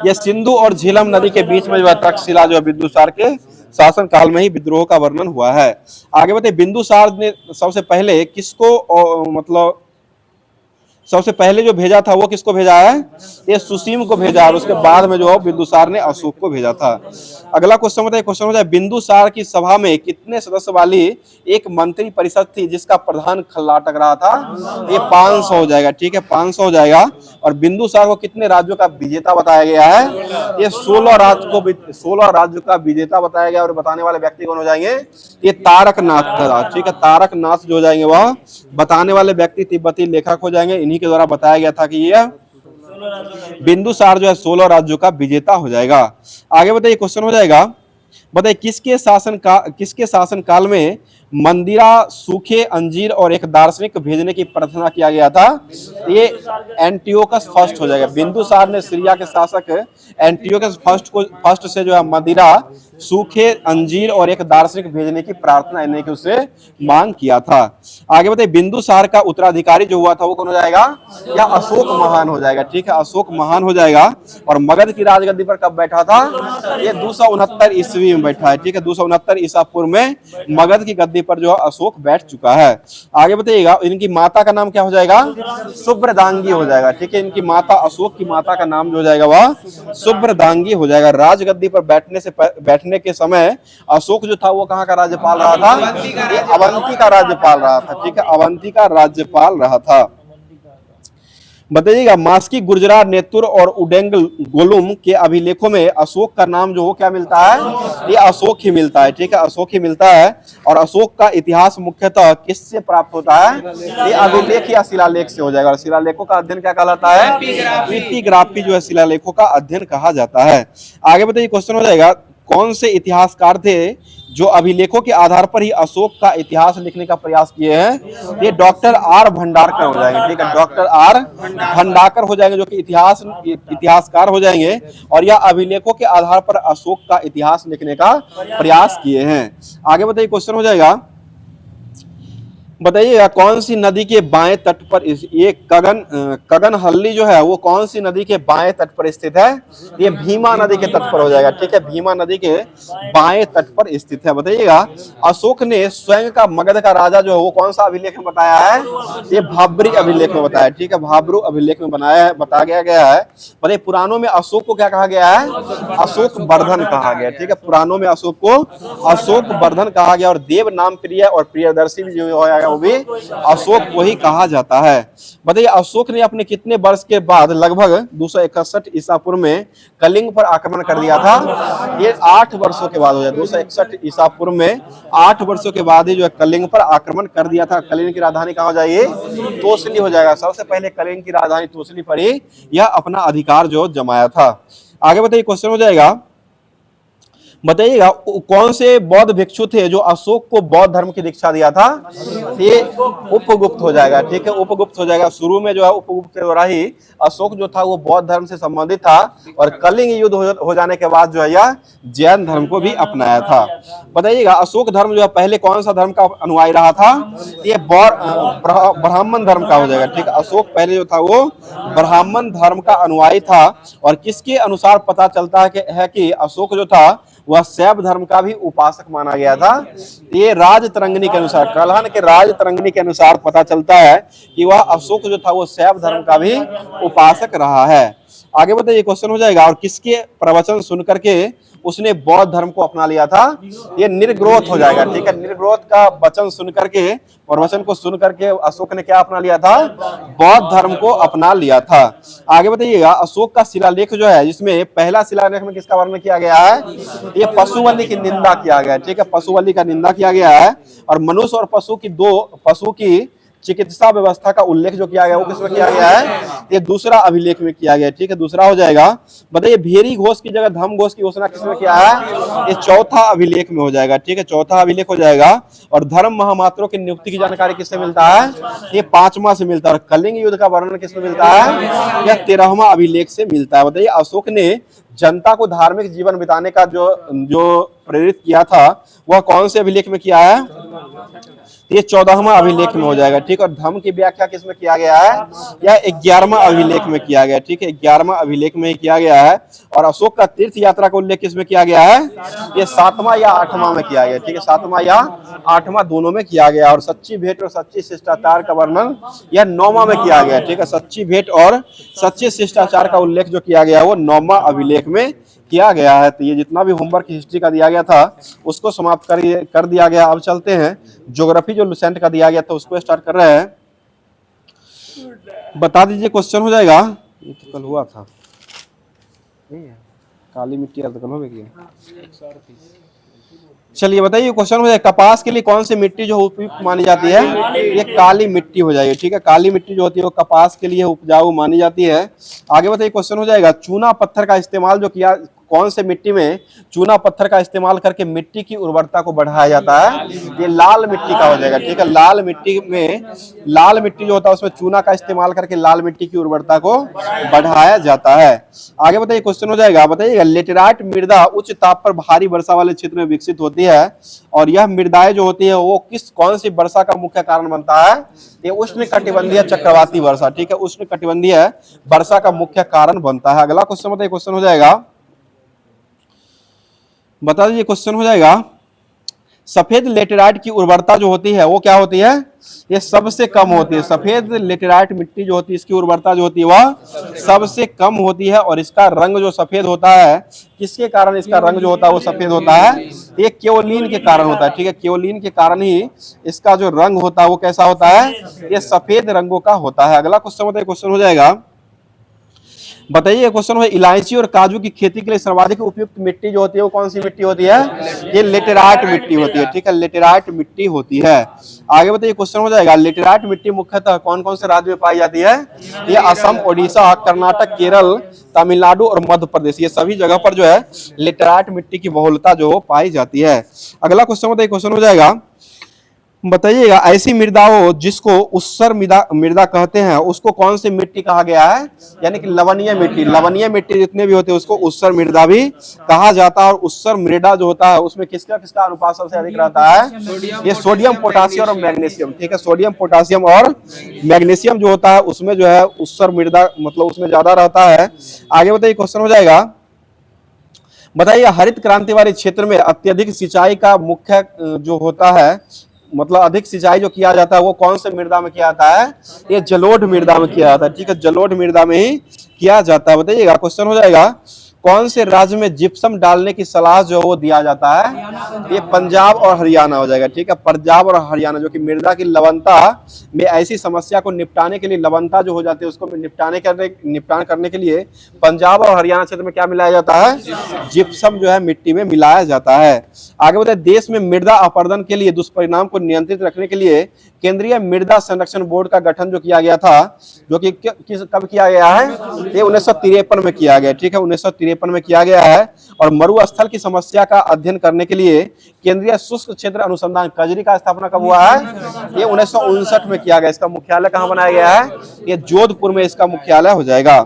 यह सिंधु और झेलम नदी के बीच में जो है तक्षशिला जो है बिंदुसार के शासन काल में ही विद्रोह का वर्णन हुआ है। आगे बताइए बिंदुसार ने सबसे पहले किसको मतलब सबसे पहले जो भेजा था वो किसको भेजा है? ये सुसीम को भेजा और उसके बाद में जो है बिंदुसार ने अशोक को भेजा था। अगला क्वेश्चन बताइए, क्वेश्चन हो जाए बिंदुसार की सभा में कितने सदस्य वाली एक मंत्री परिषद थी जिसका प्रधान खल्लाटक रहा था? ये 500 हो जाएगा, ठीक है। 500 हो जाएगा। और बिंदुसार को कितने राज्यों का विजेता बताया गया है? ये 16 राज्यों का विजेता बताया गया। और बताने वाले व्यक्ति कौन हो जाएंगे? ये तारकनाथ, ठीक है। तारकनाथ जो हो जाएंगे वह बताने वाले व्यक्ति तिब्बती लेखक हो जाएंगे। इन्हीं के द्वारा बताया गया था कि यह बिंदुसार जो है 16 राज्यों का विजेता हो जाएगा। आगे बताइए क्वेश्चन हो जाएगा, बताइए किसके शासन काल में मंदिरा, सूखे अंजीर और एक दार्शनिक भेजने की प्रार्थना किया गया था? ये एंटियोकस फर्स्ट हो जाएगा। बिंदुसार ने सीरिया के शासक एंटियोकस फर्स्ट से जो है मदिरा, सूखे अंजीर और एक दार्शनिक भेजने की प्रार्थना यानी कि उससे मांग किया था। आगे बताइए बिंदुसार का उत्तराधिकारी जो हुआ था वो कौन हो जाएगा? या अशोक महान हो जाएगा। ठीक है, अशोक महान हो जाएगा। और मगध की राजगद्दी पर कब बैठा था? ये 269 ईस्वी में बैठा है। ठीक है, 269 ईसा पूर्व में मगध की गद्दी पर जो है अशोक बैठ चुका है। आगे बताइएगा इनकी माता का नाम क्या हो जाएगा? सुब्रदांगी हो जाएगा। ठीक है, इनकी माता, अशोक की माता का नाम जो हो जाएगा वह सुब्रदांगी हो जाएगा। राजगद्दी पर बैठने के समय अशोक जो था वो कहाँ का राज्यपाल रहा था? ये अवंती का राज्यपाल रहा था। ठीक है, अवंती का राज्यपाल रहा था। बताइएगा मास्की, गुर्जरा, नेतुर और उडेंगल गोलुम के अभिलेखों में अशोक का नाम जो हो क्या मिलता है? ये अशोक ही मिलता है। ठीक है, अशोक ही मिलता है। और अशोक का इतिहास मुख्यतः किससे प्राप्त होता है? ये अभिलेख या शिलालेख से हो जाएगा। और शिलालेखों का अध्ययन क्या कहलाता है? एपिग्राफी जो है शिलालेखों का अध्ययन कहा जाता है। आगे बताइए क्वेश्चन हो जाएगा कौन से इतिहासकार थे जो अभिलेखों के आधार पर ही अशोक का इतिहास लिखने का प्रयास किए हैं? ये डॉक्टर आर भंडारकर हो जाएंगे। ठीक है, डॉक्टर आर भंडारकर हो जाएंगे जो कि इतिहासकार हो जाएंगे और यह अभिलेखों के आधार पर अशोक का इतिहास लिखने का प्रयास किए हैं। आगे बताइए क्वेश्चन हो जाएगा बताइएगा कौन सी नदी के बाएं तट पर ये कगनहल्ली जो है वो कौन सी नदी के बाएं तट पर स्थित है? ये भीमा नदी के तट पर हो जाएगा। ठीक है, भीमा नदी के बाएं तट पर स्थित है। बताइएगा अशोक ने स्वयं का मगध का राजा जो है वो कौन सा अभिलेख में बताया है? ये भाब्री अभिलेख में बताया। ठीक है, भाब्रू अभिलेख में बताया गया है। बताइए पुराणों में अशोक को क्या कहा गया है? अशोक वर्धन कहा गया। ठीक है, पुराणों में अशोक को अशोक वर्धन कहा गया। और देव नाम प्रिय और प्रियदर्शी भी जो है वो भी अशोक को ही कहा जाता है। बताइए अशोक ने अपने कितने वर्ष के बाद लगभग 261 ईसा पूर्व में कलिंग पर आक्रमण कर दिया था? ये 8 वर्षों के बाद हो जाए। 261 ईसा पूर्व में 8 वर्षों के बाद ही जो है कलिंग पर आक्रमण कर दिया था। कलिंग की राजधानी कहाँ हो जाएगी? तोसली हो जाएगा। सबसे पहले कलिंग की राजधानी तोसली पर ही यह अपना अधिकार जो जमाया था। आगे बताइए क्वेश्चन हो जाएगा बताइएगा कौन से बौद्ध भिक्षु थे जो अशोक को बौद्ध धर्म की दीक्षा दिया था? ये उपगुप्त हो जाएगा। ठीक है, उपगुप्त हो जाएगा। शुरू में जो है उपगुप्त के द्वारा ही अशोक जो था वो बौद्ध धर्म से संबंधित था और कलिंग युद्ध हो जाने के बाद जो है यह जैन धर्म को भी अपनाया था। बताइएगा अशोक धर्म जो है पहले कौन सा धर्म का अनुयायी रहा था? ये ब्राह्मण धर्म का हो जाएगा। ठीक है, अशोक पहले जो था वो ब्राह्मण धर्म का अनुयायी था। और किसके अनुसार पता चलता है कि अशोक जो था वह शैव धर्म का भी उपासक माना गया था? ये राजतरंगिणी के अनुसार, कलहन के राजतरंगिणी के अनुसार पता चलता है कि वह अशोक जो था वो शैव धर्म का भी उपासक रहा है। आगे बताइए क्वेश्चन हो जाएगा और किसके प्रवचन सुनकर के उसने बौद्ध धर्म को अपना लिया था? ये निर्ग्रोथ हो जाएगा। ठीक है, निर्ग्रोथ का वचन सुनकर के, प्रवचन को सुनकर के अशोक ने क्या अपना लिया था? बौद्ध धर्म को अपना लिया था। आगे बताइएगा अशोक का शिलालेख जो है जिसमें पहला शिलालेख में किसका वर्णन किया गया है? ये पशुबलि की निंदा किया गया है। ठीक है, पशुबलि का निंदा किया गया है। और मनुष्य और पशु की चिकित्सा व्यवस्था का उल्लेख जो किया गया वो किसमें किया गया है? ये दूसरा अभिलेख में किया गया। ठीक है, दूसरा हो जाएगा। बताइए भेरी घोष की जगह धम घोष की घोषणा किसमें किया है? ये चौथा अभिलेख में हो जाएगा। ठीक है, चौथा अभिलेख हो जाएगा। और धर्म महामात्रों की नियुक्ति की जानकारी किससे मिलता है? ये 5वां से मिलता है। और कलिंग युद्ध का वर्णन किसमें मिलता है? यह 13वां अभिलेख से मिलता है। बताइए अशोक ने जनता को धार्मिक जीवन बिताने का जो प्रेरित किया था वह कौन से अभिलेख में किया है? ये 14वां अभिलेख में हो जाएगा। ठीक, और धर्म की व्याख्या किसमें किया गया है? यह 11वां अभिलेख में किया गया। ठीक है, 11वां अभिलेख में किया गया है। और अशोक का तीर्थ यात्रा का उल्लेख किसमें किया गया है? ये 7वां या 8वां में किया गया। ठीक है, 7वां या 8वां दोनों में किया गया। और सच्ची भेंट और सच्ची शिष्टाचार का वर्णन यह 9वां में किया गया। ठीक है, सच्ची भेंट और सच्चे शिष्टाचार का उल्लेख जो किया गया वो 9वां अभिलेख में किया गया है। तो ये जितना भी होमवर्क हिस्ट्री का दिया गया था उसको समाप्त कर दिया गया। अब चलते हैं ज्योग्राफी जो लुसेंट का दिया गया था उसको स्टार्ट कर रहे हैं। बता दीजिए क्वेश्चन हो जाएगा। ये तो कल हुआ था, काली मिट्टी कल हो गई। चलिए बताइए क्वेश्चन हो जाएगा कपास के लिए कौन सी मिट्टी जो उपयुक्त मानी जाती है? ये काली मिट्टी हो जाएगी। ठीक है, काली मिट्टी जो होती है वो कपास के लिए उपजाऊ मानी जाती है। आगे बताइए क्वेश्चन हो जाएगा चूना पत्थर का इस्तेमाल जो किया कौन से मिट्टी में चूना पत्थर का इस्तेमाल करके मिट्टी की उर्वरता को बढ़ाया जाता है? ये लाल मिट्टी का हो जाएगा, ठीक है। लाल मिट्टी में, लाल मिट्टी जो होता है उसमें चूना का इस्तेमाल करके लाल मिट्टी की उर्वरता को बढ़ाया जाता है। आगे बताइए, क्वेश्चन हो जाएगा, बताइएगा लेटेराइट मृदा उच्च ताप पर भारी वर्षा वाले क्षेत्र में विकसित होती है और यह मृदाएं जो होती है वो कौन सी वर्षा का मुख्य कारण बनता है? ये उष्ण कटिबंधीय चक्रवाती वर्षा, ठीक है, उष्ण कटिबंधीय वर्षा का मुख्य कारण बनता है। अगला क्वेश्चन बताइए, क्वेश्चन हो जाएगा, बता दीजिए, क्वेश्चन हो जाएगा, सफेद लेटेराइट की उर्वरता जो होती है वो क्या होती है? ये सबसे कम होती है। सफेद लेटेराइट मिट्टी जो होती है इसकी उर्वरता जो होती है वह सबसे कम होती है और इसका रंग जो सफेद होता है, किसके कारण इसका रंग जो होता है वो सफेद होता है? ये केओलिन के कारण होता है, ठीक है, केओलिन के कारण ही इसका जो रंग होता है वो कैसा होता है? ये सफेद रंगों का होता है। अगला क्वेश्चन बताइए, क्वेश्चन हो जाएगा, बताइए, क्वेश्चन है इलायची और काजू की खेती के लिए सर्वाधिक उपयुक्त मिट्टी जो होती है वो कौन सी मिट्टी होती है? ये लेटेराइट मिट्टी होती है, ठीक है, लेटेराइट मिट्टी होती है। आगे बताइए, क्वेश्चन हो जाएगा, लेटेराइट मिट्टी मुख्यतः कौन कौन से राज्य में पाई जाती है? ये असम, ओडिशा, कर्नाटक, केरल, तमिलनाडु और मध्य प्रदेश, ये सभी जगह पर जो है लेटेराइट मिट्टी की बहुलता जो पाई जाती है। अगला क्वेश्चन बताइए, क्वेश्चन हो जाएगा, बताइएगा ऐसी मृदाओं जिसको उस्सर मृदा कहते हैं उसको कौन सी मिट्टी कहा गया है? यानी कि लवणीय मिट्टी, लवणीय मिट्टी जितने भी होते हैं उसको उस्सर मृदा भी कहा जाता है। और उस्सर मृदा जो होता है उसमें किसका किसका अनुपात सबसे अधिक रहता है? ये सोडियम, पोटासियम और मैग्नीशियम, ठीक है, सोडियम, पोटासियम और मैग्नीशियम जो होता है उसमें जो है उस्सर मृदा मतलब उसमें ज्यादा रहता है। आगे बताइए, क्वेश्चन हो जाएगा, बताइए हरित क्रांति वाले क्षेत्र में अत्यधिक सिंचाई का मुख्य जो होता है मतलब अधिक सिंचाई जो किया जाता है वो कौन से मृदा में किया जाता है? ये जलोढ़ मृदा में किया जाता है, ठीक है, जलोढ़ मृदा में ही किया जाता है। बताइएगा, क्वेश्चन हो जाएगा, कौन से राज्य में जिप्सम डालने की सलाह जो वो दिया जाता है? ये पंजाब और हरियाणा हो जाएगा, ठीक है, पंजाब और हरियाणा, जो कि मृदा की लवणता में ऐसी समस्या को निपटाने के लिए, लवणता जो हो जाती है उसको निपटान करने के लिए पंजाब और हरियाणा क्षेत्र में क्या मिलाया जाता है? जिप्सम जो है मिट्टी में मिलाया जाता है। आगे बताए, देश में मृदा अपरदन के लिए दुष्परिणाम को नियंत्रित रखने के लिए केंद्रीय मृदा संरक्षण बोर्ड का गठन जो किया गया था, जो कि कब किया गया है? ये 1953 में किया गया, ठीक है, 1953 में किया गया है। और मरुस्थल की समस्या का अध्ययन करने के लिए केंद्रीय शुष्क क्षेत्र अनुसंधान कजरी का स्थापना कब हुआ है? ये 1959 में किया गया। इसका मुख्यालय कहाँ बनाया गया है? ये जोधपुर में इसका मुख्यालय हो जाएगा।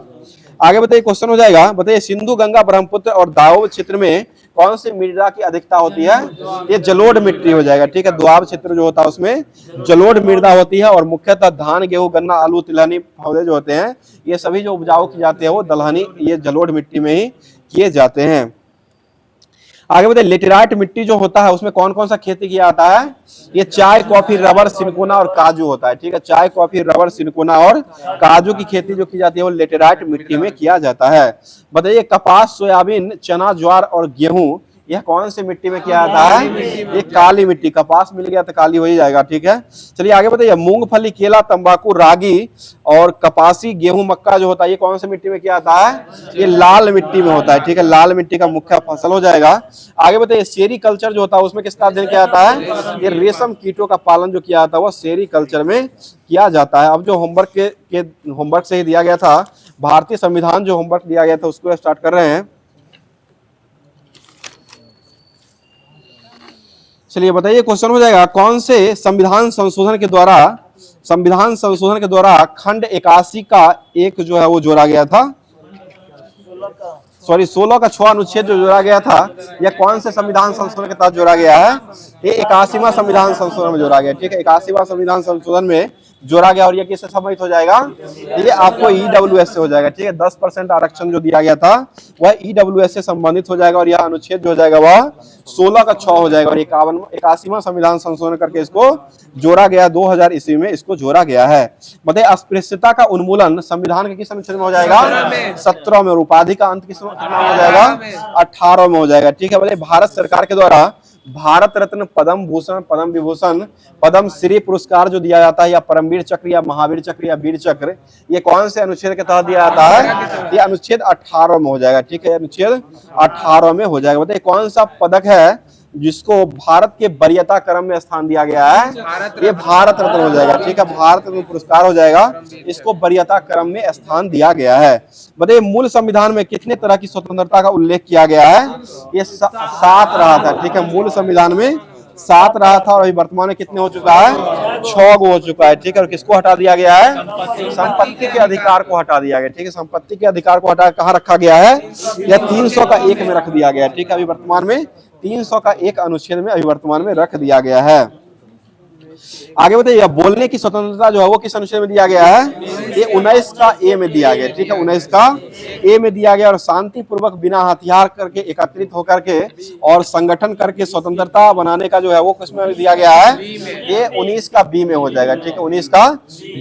आगे बताइए, क्वेश्चन हो जाएगा, बताइए सिंधु, गंगा, ब्रह्मपुत्र और दाऊद क्षेत्र में कौन सी मृदा की अधिकता होती है? ये जलोढ़ मिट्टी हो जाएगा, ठीक है, दोआब क्षेत्र जो होता है उसमें जलोढ़ मृदा होती है। और मुख्यतः धान, गेहूं, गन्ना, आलू, तिलहनी पौधे जो होते हैं ये सभी जो उपजाऊ की जाते हैं वो दलहनी ये जलोढ़ मिट्टी में ही किए जाते हैं। आगे बताइए, लेटेराइट मिट्टी जो होता है उसमें कौन कौन सा खेती किया जाता है? ये चाय, कॉफी, रबर, सिनकोना और काजू होता है, ठीक है, चाय, कॉफी, रबर, सिनकोना और काजू की खेती जो की जाती है वो लेटेराइट मिट्टी में किया जाता है। बताइए, कपास, सोयाबीन, चना, ज्वार और गेहूं यह कौन सी मिट्टी में किया जाता है? ये काली मिट्टी, कपास मिल गया तो काली हो ही जाएगा, ठीक है। चलिए आगे बताइए, मूंगफली, केला, तंबाकू, रागी और कपासी, गेहूं, मक्का जो होता है ये कौन सी मिट्टी में किया जाता है? ये लाल मिट्टी में होता है, ठीक है, लाल मिट्टी का मुख्य फसल हो जाएगा। आगे बताइए, सेरीकल्चर जो होता है उसमें किसका अध्ययन किया जाता है? ये रेशम कीटों का पालन जो किया जाता है वो सेरीकल्चर में किया जाता है। अब जो होमवर्क से ही दिया गया था, भारतीय संविधान जो होमवर्क दिया गया था उसको स्टार्ट कर रहे हैं। चलिए बताइए, क्वेश्चन हो जाएगा, कौन से संविधान संशोधन के द्वारा खंड 81 का एक जो है वो जोड़ा गया था? 16 का 6 अनुच्छेद जो जोड़ा गया था यह कौन से संविधान संशोधन के तहत जोड़ा गया है? ये 81वां संविधान संशोधन में जोड़ा गया, ठीक है, 81वां संविधान संशोधन में जोड़ा गया। और ये किससे संबंधित हो जाएगा? ये आपको ईडब्ल्यूएस से हो जाएगा, ठीक है, 10% आरक्षण जो दिया गया था वह ईडब्ल्यूएस से संबंधित हो जाएगा। और यह अनुच्छेद जो हो जाएगा वह 16 का 6 हो जाएगा। और 81वां संविधान संशोधन करके इसको जोड़ा गया, 2000 ईस्वी में इसको जोड़ा गया है। बताइए, अस्पृश्यता का उन्मूलन संविधान के किस अनुच्छेद में हो जाएगा? 17 में। उपाधि का अंत कितना हो जाएगा? 18 में हो जाएगा, ठीक है। बताइए, भारत सरकार के द्वारा भारत रत्न, पद्म भूषण, पद्म विभूषण, पद्म श्री पुरस्कार जो दिया जाता है या परमवीर चक्र या महावीर चक्र या वीर चक्र ये कौन से अनुच्छेद के तहत दिया जाता है? ये अनुच्छेद 18 में हो जाएगा, ठीक है, अनुच्छेद 18 में हो जाएगा। बताइए, कौन सा पदक है जिसको भारत के वरीयता क्रम में स्थान दिया गया है, ये भारत रत्न हो जाएगा। ठीक है, भारत रत्न पुरस्कार हो जाएगा, इसको वरीयता क्रम में स्थान दिया गया है। बताइए मूल संविधान में कितने तरह की स्वतंत्रता का उल्लेख किया गया है? ये 7 रहा था। ठीक है, मूल संविधान में 7 रहा था और अभी वर्तमान में कितने हो चुका है? 6 हो चुका है। ठीक है, और किसको हटा दिया गया है? संपत्ति के अधिकार को हटा दिया गया। ठीक है, संपत्ति के अधिकार को हटा कहाँ रखा गया है? या 300 का 1 में रख दिया गया। ठीक है, अभी वर्तमान में 300 का 1 अनुच्छेद में अभी वर्तमान में रख दिया गया है। आगे बताइए, बोलने की स्वतंत्रता जो है वो किस अनुच्छेद में दिया गया है? ये 19 का ए में दिया गया। ठीक है, 19 का ए में दिया गया। और शांति पूर्वक बिना हथियार करके एकत्रित होकर के और संगठन करके स्वतंत्रता बनाने का जो है वो किसमें दिया गया है? ये 19 का बी में हो जाएगा। ठीक है, 19 का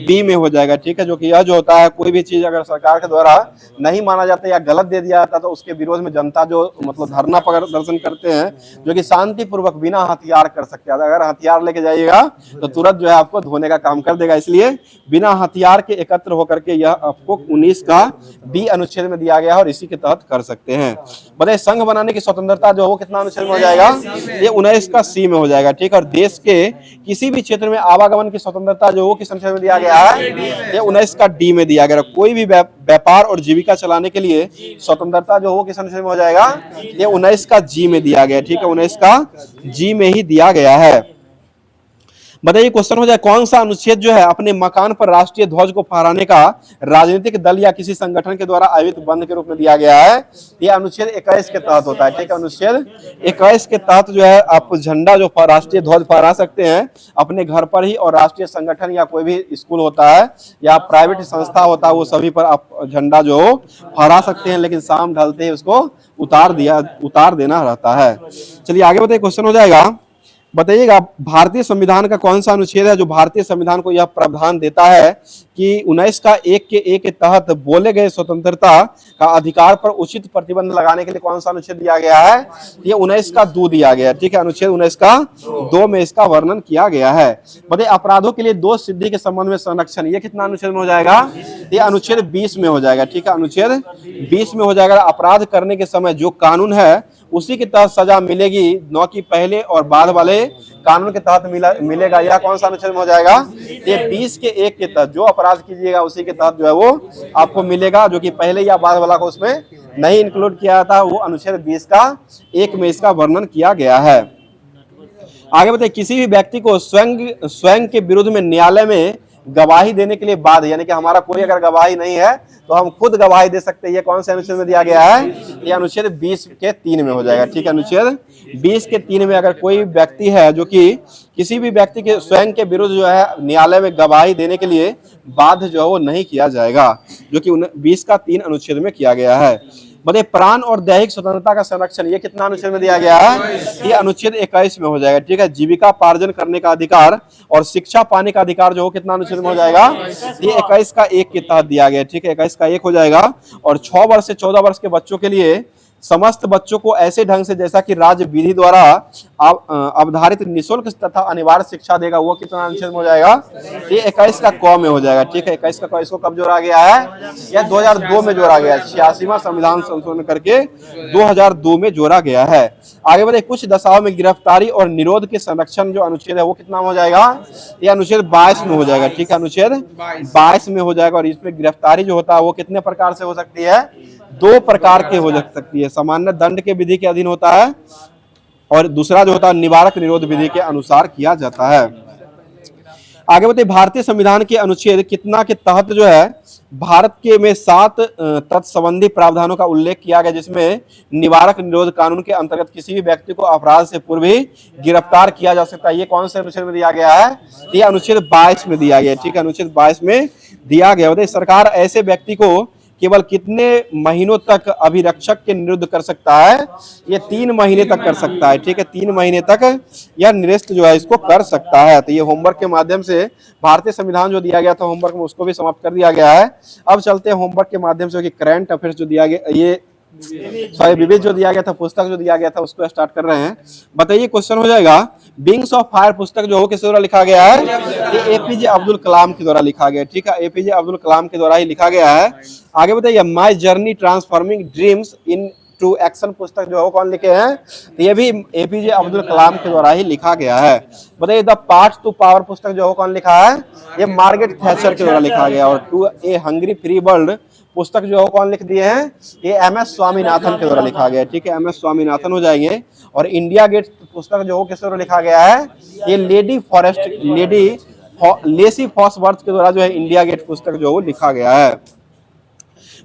बी में हो जाएगा। ठीक है, जो कि यह जो होता है कोई भी चीज अगर सरकार के द्वारा नहीं माना जाता या गलत दे दिया जाता तो उसके विरोध में जनता जो मतलब धरना प्रदर्शन करते हैं, जो कि शांति पूर्वक बिना हथियार कर सकते हैं। अगर हथियार लेके जाइएगा तो तुरंत जो है आपको धोने का काम कर देगा, इसलिए बिना हथियार के एकत्र होकर के यह आपको 19 का बी अनुच्छेद में दिया गया है और इसी के तहत कर सकते हैं। बताइए संघ बनाने की स्वतंत्रता जो वो कितना अनुच्छेद में हो जाएगा? ये 19 का सी में हो जाएगा। ठीक है, और देश के किसी भी क्षेत्र में आवागमन की स्वतंत्रता जो वो किस अनुच्छेद में दिया गया है? ये 19 का डी में दिया गया। कोई भी व्यापार और जीविका चलाने के लिए स्वतंत्रता जो वो किस अनुच्छेद में हो जाएगा? ये 19 का जी में दिया गया। ठीक है, 19 का जी में ही दिया गया है। बताइए क्वेश्चन हो जाए, कौन सा अनुच्छेद जो है अपने मकान पर राष्ट्रीय ध्वज को फहराने का राजनीतिक दल या किसी संगठन के द्वारा आयोजित बंद के रूप में दिया गया है? ये अनुच्छेद 21 के तहत होता है। ठीक है, अनुच्छेद 21 के तहत जो है आप झंडा जो राष्ट्रीय ध्वज फहरा सकते हैं अपने घर पर ही, और राष्ट्रीय संगठन या कोई भी स्कूल होता है या प्राइवेट संस्था होता है वो सभी पर आप झंडा जो फहरा सकते हैं, लेकिन शाम ढलते ही उसको उतार देना रहता है। चलिए आगे बताइए, क्वेश्चन हो जाएगा, बताइएगा भारतीय संविधान का कौन सा अनुच्छेद है जो भारतीय संविधान को यह प्रावधान देता है कि 19 का 1 के ए के तहत बोले गए स्वतंत्रता का अधिकार पर उचित प्रतिबंध लगाने के लिए कौन सा अनुच्छेद दिया गया है? ये 19 का 2 दिया गया। ठीक है, अनुच्छेद 19 का 2 में इसका वर्णन किया गया है। बताइए अपराधों के लिए दोष सिद्धि के संबंध में संरक्षण, ये कितना अनुच्छेद में हो जाएगा? ये अनुच्छेद 20 में हो जाएगा। ठीक है, अनुच्छेद 20 में हो जाएगा। अपराध करने के समय जो कानून है उसी के तहत सजा मिलेगी, न कि पहले और बाद वाले कानून के तहत मिलेगा। यह कौन सा अनुच्छेद में हो जाएगा? ये 20 के 1 के तहत जो अपराध कीजिएगा उसी के तहत जो है वो आपको मिलेगा, जो कि पहले या बाद वाला को उसमें नहीं इंक्लूड किया था। वो अनुच्छेद 20 का 1 में इसका वर्णन किया गया है। आगे बताइए, किसी भी व्यक्ति को स्वयं के विरुद्ध में न्यायालय में गवाही देने के लिए बाध्य, यानी कि हमारा कोई अगर गवाही नहीं है तो हम खुद गवाही दे सकते हैं। ये कौन से अनुच्छेद में दिया गया है? ये अनुच्छेद 20 के 3 में हो जाएगा। ठीक है, अनुच्छेद 20 के 3 में अगर कोई व्यक्ति है जो कि किसी भी व्यक्ति के स्वयं के विरुद्ध जो है न्यायालय में गवाही देने के लिए बाध्य जो है वो नहीं किया जाएगा, जो कि 20 का 3 अनुच्छेद में किया गया है। बताइए प्राण और दैहिक स्वतंत्रता का संरक्षण, ये कितना अनुच्छेद में दिया गया है? ये अनुच्छेद 21 में हो जाएगा। ठीक है, जीविका पार्जन करने का अधिकार और शिक्षा पाने का अधिकार जो हो कितना अनुच्छेद में हो जाएगा? ये 21 का 1 के तहत दिया गया। ठीक है, 21 का 1 हो जाएगा। और 6 वर्ष से 14 वर्ष के बच्चों के लिए समस्त बच्चों को ऐसे ढंग से जैसा कि राज्य विधि द्वारा अवधारित निःशुल्क तथा अनिवार्य शिक्षा देगा, वो कितना अनुच्छेद में हो जाएगा? ये 21 का क में हो जाएगा। ठीक है, 21 का क इसको कब जोड़ा गया है? यह 2002 में जोड़ा गया है। 86वां संविधान संशोधन करके 2002 में जोड़ा गया है। आगे बढ़े, कुछ दशाओं में गिरफ्तारी और निरोध के संरक्षण जो अनुच्छेद है वो कितना हो जाएगा? ये अनुच्छेद 22 में हो जाएगा। ठीक है, अनुच्छेद 22 में हो जाएगा। और इसमें गिरफ्तारी जो होता है वो कितने प्रकार से हो सकती है? 2 प्रकार के हो सकती है। सामान्य दंड के विधि के अधीन होता है और दूसरा जो होता है निवारक निरोध विधि के अनुसार किया जाता है। आगे बढ़ते, भारतीय संविधान के अनुच्छेद कितना के तहत जो है भारत के में 7 तत्संबंधी प्रावधानों का उल्लेख किया गया, जिसमें निवारक निरोध कानून के अंतर्गत किसी भी व्यक्ति को अपराध से पूर्व ही गिरफ्तार किया जा सकता है। ये कौन से अनुच्छेद में दिया गया है? ये अनुच्छेद 22 में दिया गया। ठीक है, अनुच्छेद 22 में दिया गया। बताइए सरकार ऐसे व्यक्ति को केवल कितने महीनों तक अभिरक्षक के निरुद्ध कर सकता है? ये 3 महीने तक कर सकता है। ठीक है, 3 महीने तक यह निरस्त जो है इसको कर सकता है। तो ये होमवर्क के माध्यम से भारतीय संविधान जो दिया गया था होमवर्क में उसको भी समाप्त कर दिया गया है। अब चलते हैं होमवर्क के माध्यम से कि करंट अफेयर्स जो दिया गया, ये विविध जो दिया गया था पुस्तक जो दिया गया था उसको स्टार्ट कर रहे हैं। बताइए क्वेश्चन हो जाएगा, विंग्स ऑफ फायर पुस्तक जो हो किस द्वारा लिखा गया है? ये एपीजे अब्दुल कलाम के द्वारा लिखा गया। ठीक है, एपीजे अब्दुल कलाम के द्वारा ही लिखा गया है। आगे बताइए, my journey transforming dreams into action पुस्तक जो है वो कौन लिखे हैं? तो ये भी एपीजे अब्दुल कलाम के द्वारा ही लिखा गया है। बताइए द पाथ टू पावर पुस्तक जो है कौन लिखा है? ये मार्गरेट थैचर के द्वारा लिखा गया। और to a hungry free world पुस्तक जो है कौन लिख दिए हैं? ये एमएस स्वामीनाथन के द्वारा लिखा गया है। ठीक है, एमएस स्वामीनाथन हो जाएंगे। और इंडिया गेट पुस्तक जो है किस द्वारा लिखा गया है? ये लेडी लेसी फॉसवर्थ के द्वारा जो है इंडिया गेट पुस्तक जो है वो लिखा गया है।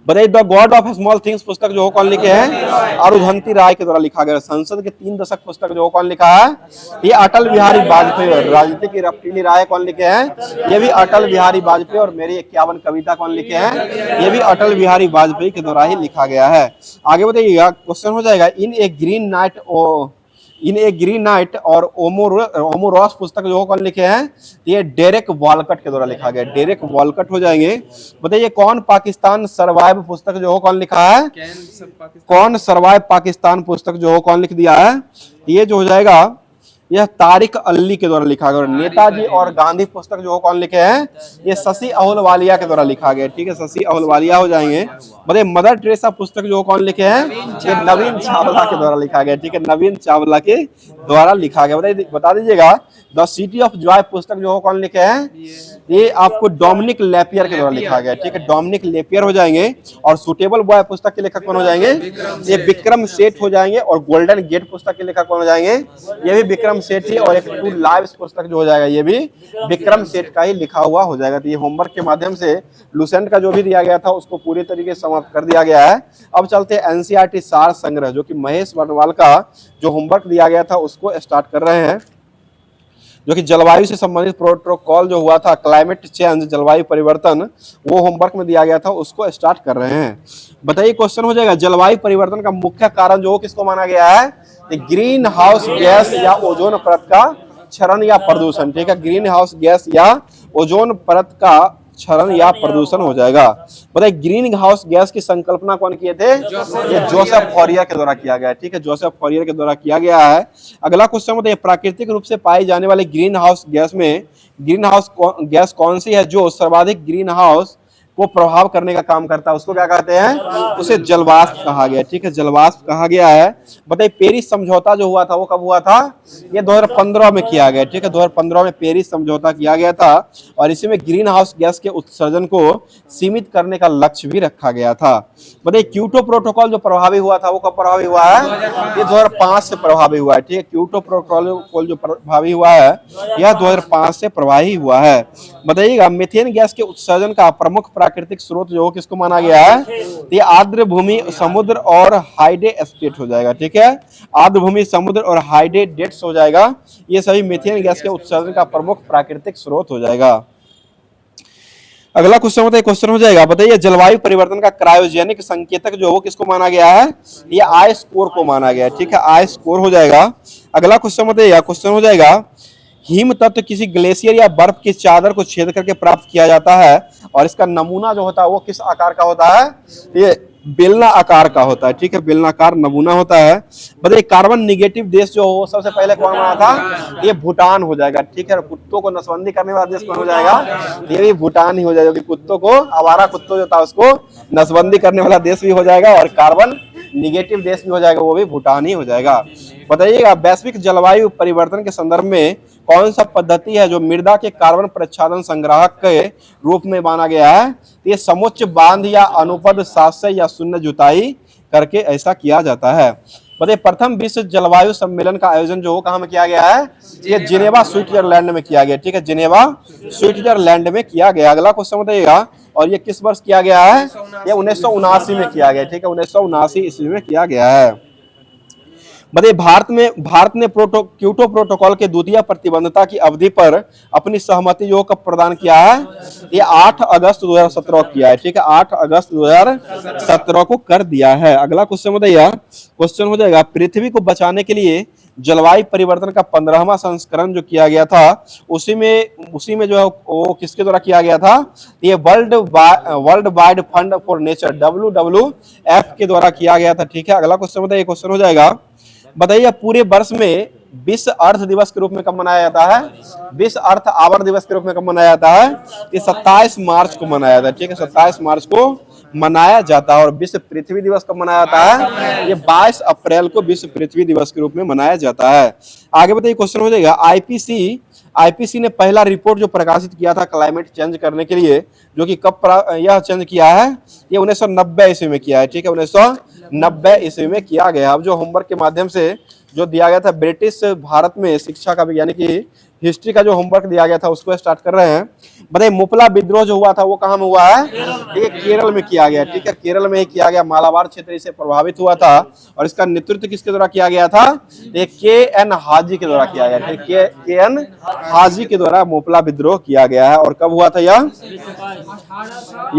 बताइए the God of small things पुस्तक जो कौन लिखे हैं? अरुंधति राय के द्वारा लिखा गया। संसद के 3 दशक पुस्तक जो कौन लिखा है? ये अटल बिहारी वाजपेयी। और राजनीति की रफ्तीली राय कौन लिखे हैं? ये भी अटल बिहारी वाजपेयी। और मेरी 51 कविता कौन लिखे हैं? ये भी अटल बिहारी वाजपेयी के द्वारा ही लिखा गया है। आगे बताइएगा, क्वेश्चन हो जाएगा इन ए ग्रीन नाइट और ओमोरॉस पुस्तक जो कौन लिखे हैं? ये डेरेक वॉलकट के द्वारा लिखा गया। डेरेक वॉलकट हो जाएंगे। बताइए कौन पाकिस्तान सर्वाइव पुस्तक जो कौन लिखा है? कौन सर्वाइव पाकिस्तान पुस्तक जो कौन लिख दिया है? ये जो हो जाएगा यह तारिक अली के द्वारा लिखा गया। और नेताजी और गांधी पुस्तक जो कौन लिखे हैं? ये शशि अहलुवालिया के द्वारा लिखा गया। ठीक है, शशि अहलुवालिया हो जाएंगे। बताइए मदर टेरेसा पुस्तक जो कौन लिखे हैं? ये नवीन चावला के द्वारा लिखा गया। ठीक है, नवीन चावला के द्वारा लिखा गया। बता दीजिएगा द सिटी ऑफ जॉय पुस्तक जो कौन लिखे हैं? ये आपको डोमिनिक लेपियर के द्वारा लिखा गया। ठीक है, डोमिनिक लेपियर हो जाएंगे। और सुटेबल बॉय पुस्तक के लेखक कौन हो जाएंगे? ये विक्रम सेठ हो जाएंगे। और गोल्डन गेट पुस्तक के लेखक कौन हो जाएंगे? ये भी विक्रम सेठ ही। और एक टू लाइव्स पुस्तक जो हो जाएगा ये भी विक्रम सेठ का ही लिखा हुआ हो जाएगा। तो ये होमवर्क के माध्यम से लुसेंट का जो भी दिया गया था उसको पूरी तरीके से समाप्त कर दिया गया है। अब चलते हैं एनसीईआरटी सार संग्रह, जो कि महेश वर्णवाल का जो होमवर्क दिया गया था उसको स्टार्ट कर रहे हैं। जो कि जलवायु से संबंधित प्रोटोकॉल जो हुआ था, क्लाइमेट चेंज, जलवायु परिवर्तन, वो होमवर्क में दिया गया था, उसको स्टार्ट कर रहे हैं। बताइए क्वेश्चन हो जाएगा, जलवायु परिवर्तन का मुख्य कारण जो किसको माना गया है? ग्रीन हाउस गैस या ओजोन परत का क्षरण या प्रदूषण। ठीक है, ग्रीन हाउस गैस या ओजोन परत का क्षरण या प्रदूषण हो जाएगा। बताइए ग्रीन हाउस गैस की संकल्पना कौन किए थे? ये जोसेफ फॉरियर के द्वारा किया गया है। ठीक है, जोसेफ फॉरियर के द्वारा किया गया है। अगला क्वेश्चन बताइए प्राकृतिक रूप से पाई जाने वाले ग्रीन हाउस गैस में ग्रीन हाउस गैस कौन सी है जो सर्वाधिक ग्रीन हाउस को प्रभाव करने का काम करता है? उसको क्या कहते हैं? उसे जलवाष्प कहा गया। ठीक है, जलवाष्प कहा गया है। बताइए पेरिस समझौता जो हुआ था वो कब हुआ था? ये 2015 में किया गया। ठीक है, 2015 में पेरिस समझौता किया गया था। और इसी में ग्रीन हाउस गैस के उत्सर्जन को सीमित करने का लक्ष्य भी रखा गया था। बताइए क्योटो प्रोटोकॉल जो प्रभावी हुआ था वो कब प्रभावी हुआ है? ये 2005 से प्रभावी हुआ है। ठीक है, क्योटो प्रोटोकॉल जो प्रभावी हुआ है यह 2005 से प्रभावी हुआ है। बताइएगा मीथेन गैस के उत्सर्जन का प्रमुख प्राकृतिक स्रोत जो किसको माना गया है? ये आर्द्र भूमि, समुद्र और हाइडे स्टेट हो जाएगा। ठीक है, आर्द्र भूमि, समुद्र और हाइडे डेट्स हो जाएगा। ये सभी मीथेन गैस के उत्सर्जन का प्रमुख प्राकृतिक स्रोत हो जाएगा। अगला क्वेश्चन बताइए, क्वेश्चन हो जाएगा बताइए जलवायु परिवर्तन का क्रायोजेनिक संकेतक जो वो किसको माना गया है? ये आई स्कोर को माना गया है। ठीक है, आई स्कोर हो जाएगा। अगला क्वेश्चन बताइए, क्वेश्चन हो जाएगा हिम तत्व किसी ग्लेशियर या बर्फ की चादर को छेद करके प्राप्त किया जाता है और इसका नमूना जो होता है वो किस आकार का होता है? ये बेलना आकार का होता है। ठीक है, बेलनाकार नमूना होता है। बताइए कार्बन निगेटिव देश जो हो सबसे पहले कौन बना था? ये भूटान हो जाएगा। ठीक है, कुत्तों को नसबंदी करने वाला देश कौन हो जाएगा? ये भी भूटान ही हो जाएगा, क्योंकि कुत्तों को, आवारा कुत्तों जो था उसको नसबंदी करने वाला देश भी हो जाएगा और कार्बन निगेटिव देश भी हो जाएगा, वो भी भूटान ही हो जाएगा। बताइएगा वैश्विक जलवायु परिवर्तन के संदर्भ में कौन सा पद्धति है जो मृदा के कार्बन प्रच्छादन संग्राहक के रूप में माना गया है? ये समुच्च बांध या अनुपद साश्रय या शून्य जुताई करके ऐसा किया जाता है। बताइए प्रथम विश्व जलवायु सम्मेलन का आयोजन जो कहाँ में किया गया है? ये जिनेवा स्विट्जरलैंड में किया गया। ठीक है, जिनेवा स्विट्जरलैंड में किया गया। अगला क्वेश्चन बताइएगा, और ये किस वर्ष किया गया है? ये 1979 में किया गया। ठीक है, 1979 ईस्वी में किया गया है। बताइए भारत ने क्योटो प्रोटोकॉल के द्वितीय प्रतिबद्धता की अवधि पर अपनी सहमति जो कब प्रदान किया है? ये 8 अगस्त 2017 को किया है। ठीक है, 8 अगस्त 2017 को कर दिया है। अगला क्वेश्चन बताइए, क्वेश्चन हो जाएगा पृथ्वी को बचाने के लिए जलवायु परिवर्तन का 15वां संस्करण जो किया गया था उसी में जो है वो किसके द्वारा किया गया था? ये world wide fund for nature WWF के द्वारा किया गया था। ठीक है, अगला क्वेश्चन बताइए, क्वेश्चन हो जाएगा बताइए पूरे वर्ष में विश्व अर्थ दिवस के रूप में कब मनाया जाता है? विश्व अर्थ आवर दिवस के रूप में कब मनाया जाता है? ये 27 मार्च को मनाया जाता है। ठीक है, 27 मार्च को मनाया जाता है। और विश्व पृथ्वी दिवस कब मनाया जाता है? ये 22 अप्रैल को विश्व पृथ्वी दिवस के रूप में मनाया जाता है। आगे बताइए, क्वेश्चन हो जाएगा, आईपीसी ने पहला रिपोर्ट जो प्रकाशित किया था क्लाइमेट चेंज करने के लिए, जो कि कब यह चेंज किया है? ये 1990 ईस्वी में किया है। ठीक है, 1990 ईस्वी में किया गया। अब जो होमवर्क के माध्यम से जो दिया गया था ब्रिटिश भारत में शिक्षा का, यानी कि हिस्ट्री का जो होमवर्क दिया गया था उसको स्टार्ट कर रहे हैं। बताइए, मुपला विद्रोह जो हुआ था वो कहाँ में हुआ है? ये केरल में किया गया। ठीक है, केरल में ही किया गया। मालाबार क्षेत्र इससे प्रभावित हुआ था और इसका नेतृत्व किसके द्वारा किया गया था? ये के.एन. हाजी के द्वारा किया गया। ठीक है, के.एन. हाजी के द्वारा मुपला विद्रोह किया गया है। और कब हुआ था यह?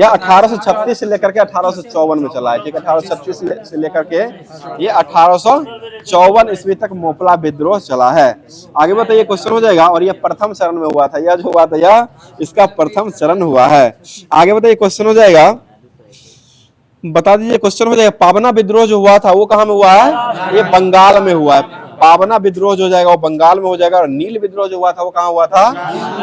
1836 से लेकर के 1854 में चला है। ठीक है, 1836 से लेकर के ये 1854 ईस्वी तक मुपला विद्रोह चला है। आगे बताइए, क्वेश्चन हो जाएगा, और यह प्रथम चरण में हुआ था। यह जो हुआ था यह इसका प्रथम चरण हुआ है। आगे बताइए, क्वेश्चन हो जाएगा, बता दीजिए, क्वेश्चन हो जाएगा, पाबना विद्रोह जो हुआ था वो कहाँ में हुआ है? ये बंगाल में हुआ है। पाबना विद्रोह जो हो जाएगा वो बंगाल में हो जाएगा। और नील विद्रोह जो हुआ था वो कहाँ हुआ था?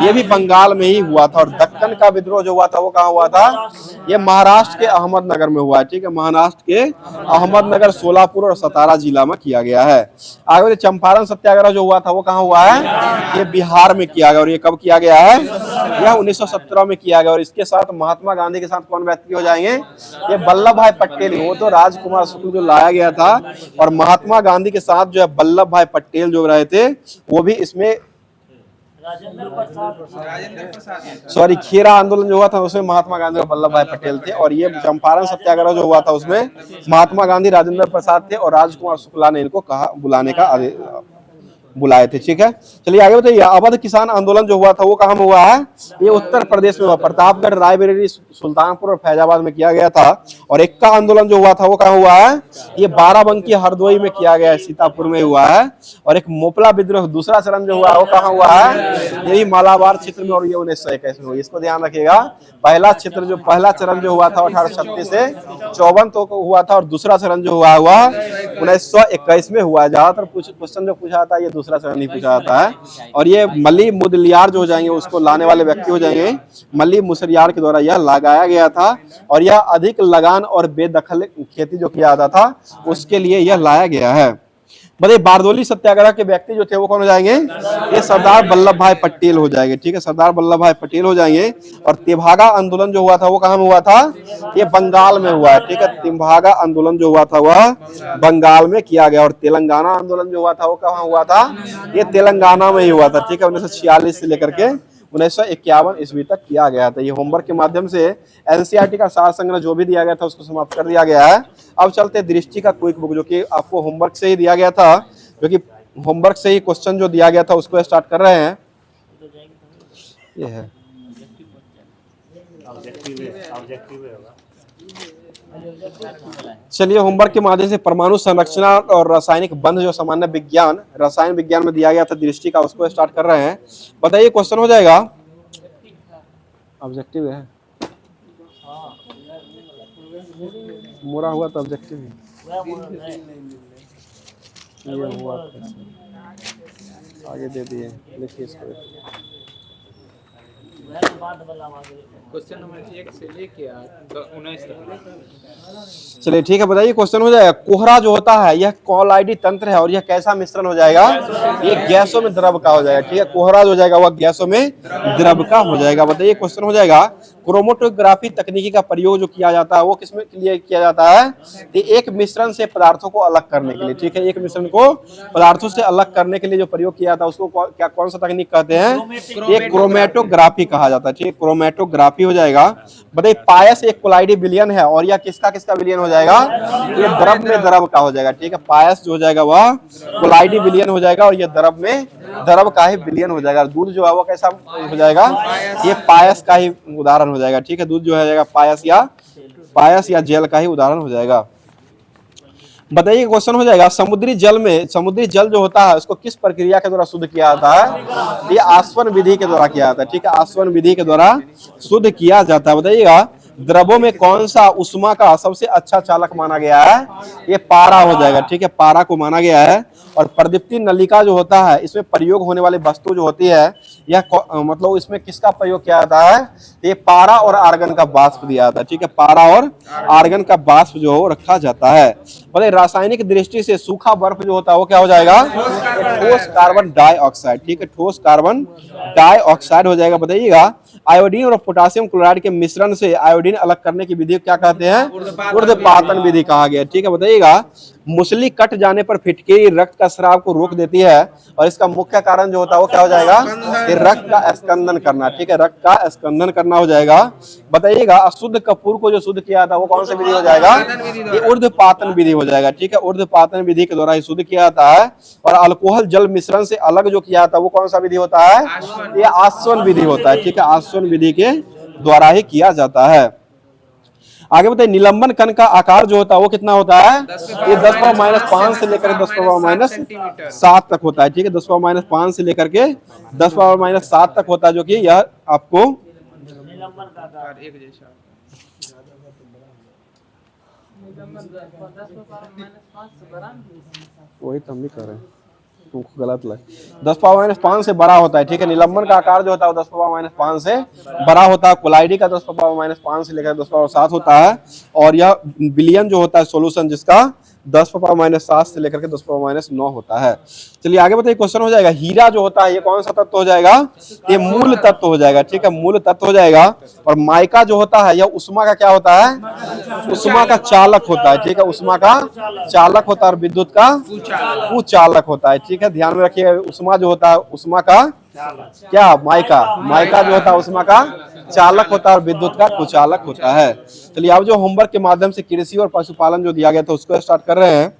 ये भी बंगाल में ही हुआ था। और दक्कन का विद्रोह जो हुआ था वो कहाँ हुआ था? ये महाराष्ट्र के अहमदनगर में हुआ है। ठीक है, महाराष्ट्र के अहमदनगर, सोलापुर और सतारा जिला में किया गया है। आगे चंपारण सत्याग्रह जो हुआ था वो कहाँ हुआ है? ये बिहार में किया गया। और ये कब किया गया है? यह 1917 में किया गया। और इसके साथ महात्मा गांधी के साथ कौन व्यक्ति हो जाएंगे? ये वल्लभ भाई पटेल। वो तो राजकुमार शुक्ल जो लाया गया था, और महात्मा गांधी के साथ जो है वल्लभ भाई पटेल जो रहे थे वो भी इसमें, सॉरी, खेरा आंदोलन जो हुआ था उसमें महात्मा गांधी और वल्लभ भाई पटेल थे। और ये चंपारण सत्याग्रह जो हुआ था उसमें महात्मा गांधी, राजेंद्र प्रसाद थे और राजकुमार शुक्ला ने इनको कहा, बुलाने का बुलाए थे। ठीक है, चलिए आगे बताइए, अवध किसान आंदोलन जो हुआ था वो कहाँ में हुआ है? ये उत्तर प्रदेश में हुआ। प्रतापगढ़, रायबरेली, सुल्तानपुर और फैजाबाद में किया गया था। और एक्का आंदोलन जो हुआ था वो कहाँ हुआ है? ये बाराबंकी, हरदोई में किया गया है, सीतापुर में हुआ है। और एक मोपला विद्रोह दूसरा चरण जो हुआ वो कहाँ हुआ है? यही मालाबार क्षेत्र में। और ये 1921 में हुआ। इसको ध्यान रखिएगा, पहला चरण जो हुआ था 1836 से 54 तो हुआ था। और दूसरा चरण जो हुआ 1921 में हुआ है। ज्यादातर क्वेश्चन जो पूछा था ये दूसरा चरण नहीं पूछा जाता है। और ये मली मुदलियार जो हो जाएंगे, उसको लाने वाले व्यक्ति हो जाएंगे, मली मुसरियार के द्वारा यह लगाया गया था। और यह अधिक लगान और बेदखल खेती जो किया जाता था उसके लिए यह लाया गया है। बताइए, बारदोली सत्याग्रह के व्यक्ति जो थे वो कौन हो जाएंगे? ये सरदार वल्लभ भाई पटेल हो जाएंगे। ठीक है, सरदार वल्लभ भाई पटेल हो जाएंगे। और तेभागा आंदोलन जो हुआ था वो कहाँ में हुआ था? ये बंगाल में हुआ है। ठीक है, तेभागा आंदोलन जो हुआ था वह बंगाल में किया गया। और तेलंगाना आंदोलन जो हुआ था वो कहाँ हुआ था? ये तेलंगाना में ही हुआ था। ठीक है, 1946 से लेकर के 1951 ईस्वी तक किया गया था। ये होमवर्क के माध्यम से एनसीईआरटी का सार संग्रह जो भी दिया गया था उसको समाप्त कर दिया गया है। अब चलते दृष्टि का क्विक बुक, जो कि आपको होमवर्क से ही दिया गया था, जो कि होमवर्क से ही क्वेश्चन जो दिया गया था उसको स्टार्ट कर रहे हैं। ये है चलिए, होमवर्क के माध्यम से परमाणु संरचना और रासायनिक बंध जो सामान्य विज्ञान, रसायन विज्ञान में दिया गया था दृष्टि का, उसको स्टार्ट कर रहे हैं। बताइए, क्वेश्चन हो जाएगा, ऑब्जेक्टिव है, मोरा हुआ तो ऑब्जेक्टिव ये हुआ, आगे दे दिए, लिखिए इसको। क्वेश्चन नंबर 1 से लेके 19 तक। चलिए ठीक है, बताइए, क्वेश्चन हो जाएगा, कोहरा जो होता है यह कॉलॉइडी तंत्र है और यह कैसा मिश्रण हो जाएगा? ये गैसों में द्रव का हो जाएगा। ठीक है, कोहरा जो हो जाएगा वह गैसों में द्रव का हो जाएगा। बताइए, क्वेश्चन हो जाएगा, क्रोमेटोग्राफी तकनीकी का प्रयोग जो किया जाता है वो किसमें लिए किया जाता है? एक मिश्रण से पदार्थों को अलग करने के लिए। ठीक है, एक मिश्रण को पदार्थों से अलग करने के लिए जो प्रयोग किया जाता है उसको क्या, कौन सा तकनीक कहते हैं? ये क्रोमेटोग्राफी कहा जाता है। ठीक है, क्रोमेटोग्राफी हो जाएगा। बताइए, पायस एक कोलाइडी विलयन है और यह किसका किसका विलयन हो जाएगा? ये द्रव में द्रव का हो जाएगा। ठीक है, पायस जो हो जाएगा वह कोलाइडी विलयन हो जाएगा और यह द्रव में द्रव का ही विलयन हो जाएगा। दूध जो है वो कैसा हो जाएगा? ये पायस का ही उदाहरण हो जाएगा। ठीक है, दूध जो है जाएगा पायस या जेल का ही उदाहरण हो जाएगा। बताइए, क्वेश्चन हो जाएगा, समुद्री जल जो होता है उसको किस प्रक्रिया के द्वारा शुद्ध किया जाता है? ये आसवन विधि के द्वारा किया जाता है। ठीक है, आसवन विधि के द्वारा शुद्ध किया जाता है। बताइएगा, द्रवों में कौन सा उष्मा का सबसे अच्छा चालक माना गया है? ये पारा हो जाएगा, ठीक है, पारा को माना गया है। और प्रदीप्ति नलिका जो होता है, इसमें प्रयोग होने वाली वस्तु जो होती है, यह मतलब इसमें किसका प्रयोग किया जाता है? ये पारा और आर्गन का वाष्प दिया जाता है, ठीक है, पारा और आर्गन का वाष्प जो रखा जाता है। बोले रासायनिक दृष्टि से सूखा बर्फ जो होता है वो क्या हो जाएगा? ठोस कार्बन डाइऑक्साइड, ठीक है, ठोस कार्बन डाइऑक्साइड हो जाएगा। बताइएगा आयोडीन और पोटासियम क्लोराइड के मिश्रण से आयोडीन अलग करने की विधि को क्या कहते हैं? ऊर्ध्वपातन विधि कहा गया, ठीक है। बताइएगा मुसली कट जाने पर फिटकरी रक्त का स्राव को रोक देती है और इसका मुख्य कारण जो होता है वो क्या हो जाएगा? कि रक्त का स्कंदन करना, ठीक है, रक्त का स्कंदन करना हो जाएगा। बताइएगा अशुद्ध कपूर को जो शुद्ध किया था वो कौन सा विधि हो जाएगा? ये ऊर्ध्वपातन विधि हो जाएगा, ठीक है, ऊर्ध्वपातन विधि के द्वारा ही शुद्ध किया जाता है। और अल्कोहल जल मिश्रण से अलग जो किया था वो कौन सा विधि होता है? ये आस्वन विधि होता है, ठीक है, आस्वन विधि के द्वारा ही किया जाता है। आगे बताइए निलंबन कण का आकार जो होता है वो कितना होता है? ये 10⁻5 से लेकर 10⁻7 तक होता है, ठीक है, 10⁻5 से लेकर के 10⁻7 तक होता है, जो कि यह आपको निलंबन का आकार एक जैसा वही तो हम भी कर रहे हैं, तुमको गलत लग 10⁻5 से बड़ा होता है, ठीक है, निलंबन का आकार जो होता है वो 10⁻5 से बड़ा होता है। कोलाइडी का 10⁻5 से लेकर 10⁻7 होता है। और यह बिलियन जो होता है सॉल्यूशन जिसका 10⁻7 से लेकर के 10⁻9 होता है। चलिए आगे बताइए क्वेश्चन हो जाएगा हीरा जो होता है ये कौन सा तत्व हो जाएगा? ये मूल तत्व हो जाएगा, ठीक है, मूल तत्व हो जाएगा। और माइका जो होता है यह उष्मा का क्या होता है? उष्मा का चालक होता है, ठीक है, उष्मा का चालक होता है और विद्युत का कुचालक होता है, ठीक है, ध्यान में रखिए। उष्मा जो होता है उष्मा का क्या? माइका जो होता है उष्मा का चालक होता है और विद्युत का कुचालक होता है। चलिए अब जो होमवर्क के माध्यम से कृषि और पशुपालन जो दिया गया था उसको स्टार्ट कर रहे हैं।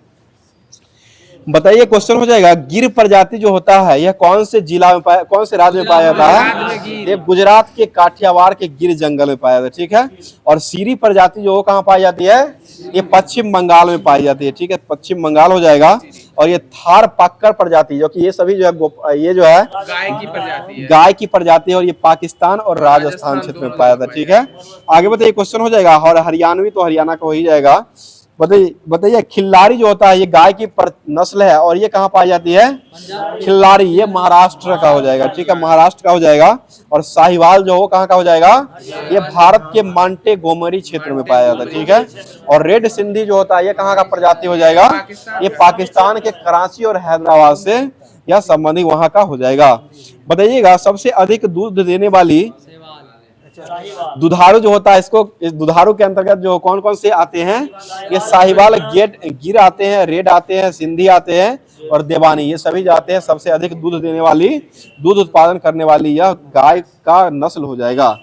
बताइए क्वेश्चन हो जाएगा गिर प्रजाति जो होता है यह कौन से जिला में पाया, कौन से राज्य में पाया जाता है? ये गुजरात के काठियावाड़ के गिर जंगल में पाया जाता है, ठीक है। और सीरी प्रजाति जो कहाँ पाई जाती है? ये पश्चिम बंगाल में पाई जाती है, ठीक है, पश्चिम बंगाल हो जाएगा। और ये थार पाक्कर प्रजाति जो कि ये सभी जो है ये जो है गाय की प्रजाति है और ये पाकिस्तान और राजस्थान क्षेत्र में पाया जाता है, ठीक है। आगे बताइए क्वेश्चन हो जाएगा और हरियाणवी तो हरियाणा का हो ही जाएगा। बताइए खिल्लारी जो होता है ये गाय की नस्ल है और ये कहाँ पाई जाती है? खिल्लारी, ये महाराष्ट्र का हो जाएगा, ठीक है, महाराष्ट्र का हो जाएगा। और साहिवाल जो हो कहाँ का हो जाएगा? ये भारत के मांटे गोमरी क्षेत्र में पाया जाता है, ठीक है। और रेड सिंधी जो होता है ये कहाँ का प्रजाति हो जाएगा? ये पाकिस्तान के कराची और हैदराबाद से यह संबंधी वहां का हो जाएगा। बताइएगा सबसे अधिक दूध देने वाली दुधारू जो होता है इसको, इस दुधारू के अंतर्गत जो कौन कौन से आते हैं? ये साहिवाल, गिर आते हैं, रेड आते हैं, सिंधी आते हैं और देवानी, ये सभी जाते हैं। सबसे अधिक दूध देने वाली, दूध उत्पादन करने वाली यह गाय का नस्ल हो जाएगा।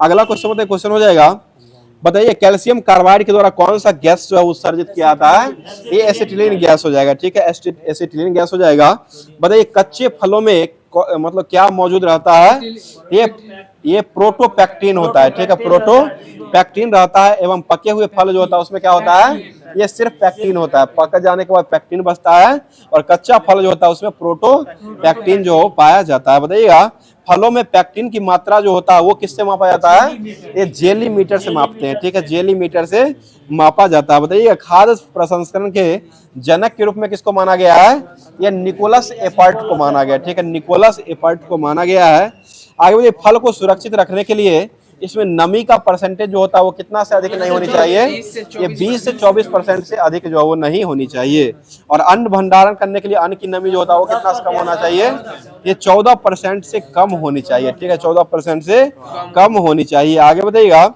अगला क्वेश्चन क्वेश्चन हो जाएगा बताइए कैल्शियम कार्बाइड के द्वारा कौन सा गैस जो है उत्सर्जित किया जाता है? ये एसिटिलीन गैस हो जाएगा, ठीक है, एसिटिलीन गैस हो जाएगा। बताइए कच्चे फलों में मतलब क्या मौजूद रहता है? ये प्रोटोपैक्टिन होता है, ठीक है, प्रोटोपैक्टिन रहता है। एवं पके हुए फल जो होता है उसमें क्या होता है? ये सिर्फ पैक्टिन होता है, पक जाने के बाद पैक्टिन बचता है। और कच्चा फल जो होता है उसमें प्रोटोपैक्टिन जो पाया जाता है। बताइएगा फलों में पैक्टिन की मात्रा जो होता है वो किससे मापा जाता है? ये जेली मीटर से मापते हैं, ठीक है, जेली मीटर से मापा जाता है। बताइए खाद्य प्रसंस्करण के जनक के रूप में किसको माना गया है? ये निकोलस एपर्ट को माना गया, ठीक है, निकोलस एपर्ट को माना गया है। आगे बढ़िए फल को सुरक्षित रखने के लिए इसमें नमी का परसेंटेज जो होता है वो कितना से अधिक नहीं होनी चाहिए? ये 20 से 24% से अधिक जो है वो नहीं होनी चाहिए। और अन्न भंडारण करने के लिए अन्न की नमी जो होता है वो कितना से कम होना चाहिए? ये 14% से कम होनी चाहिए, ठीक है, 14% से कम होनी चाहिए। आगे बताइएगा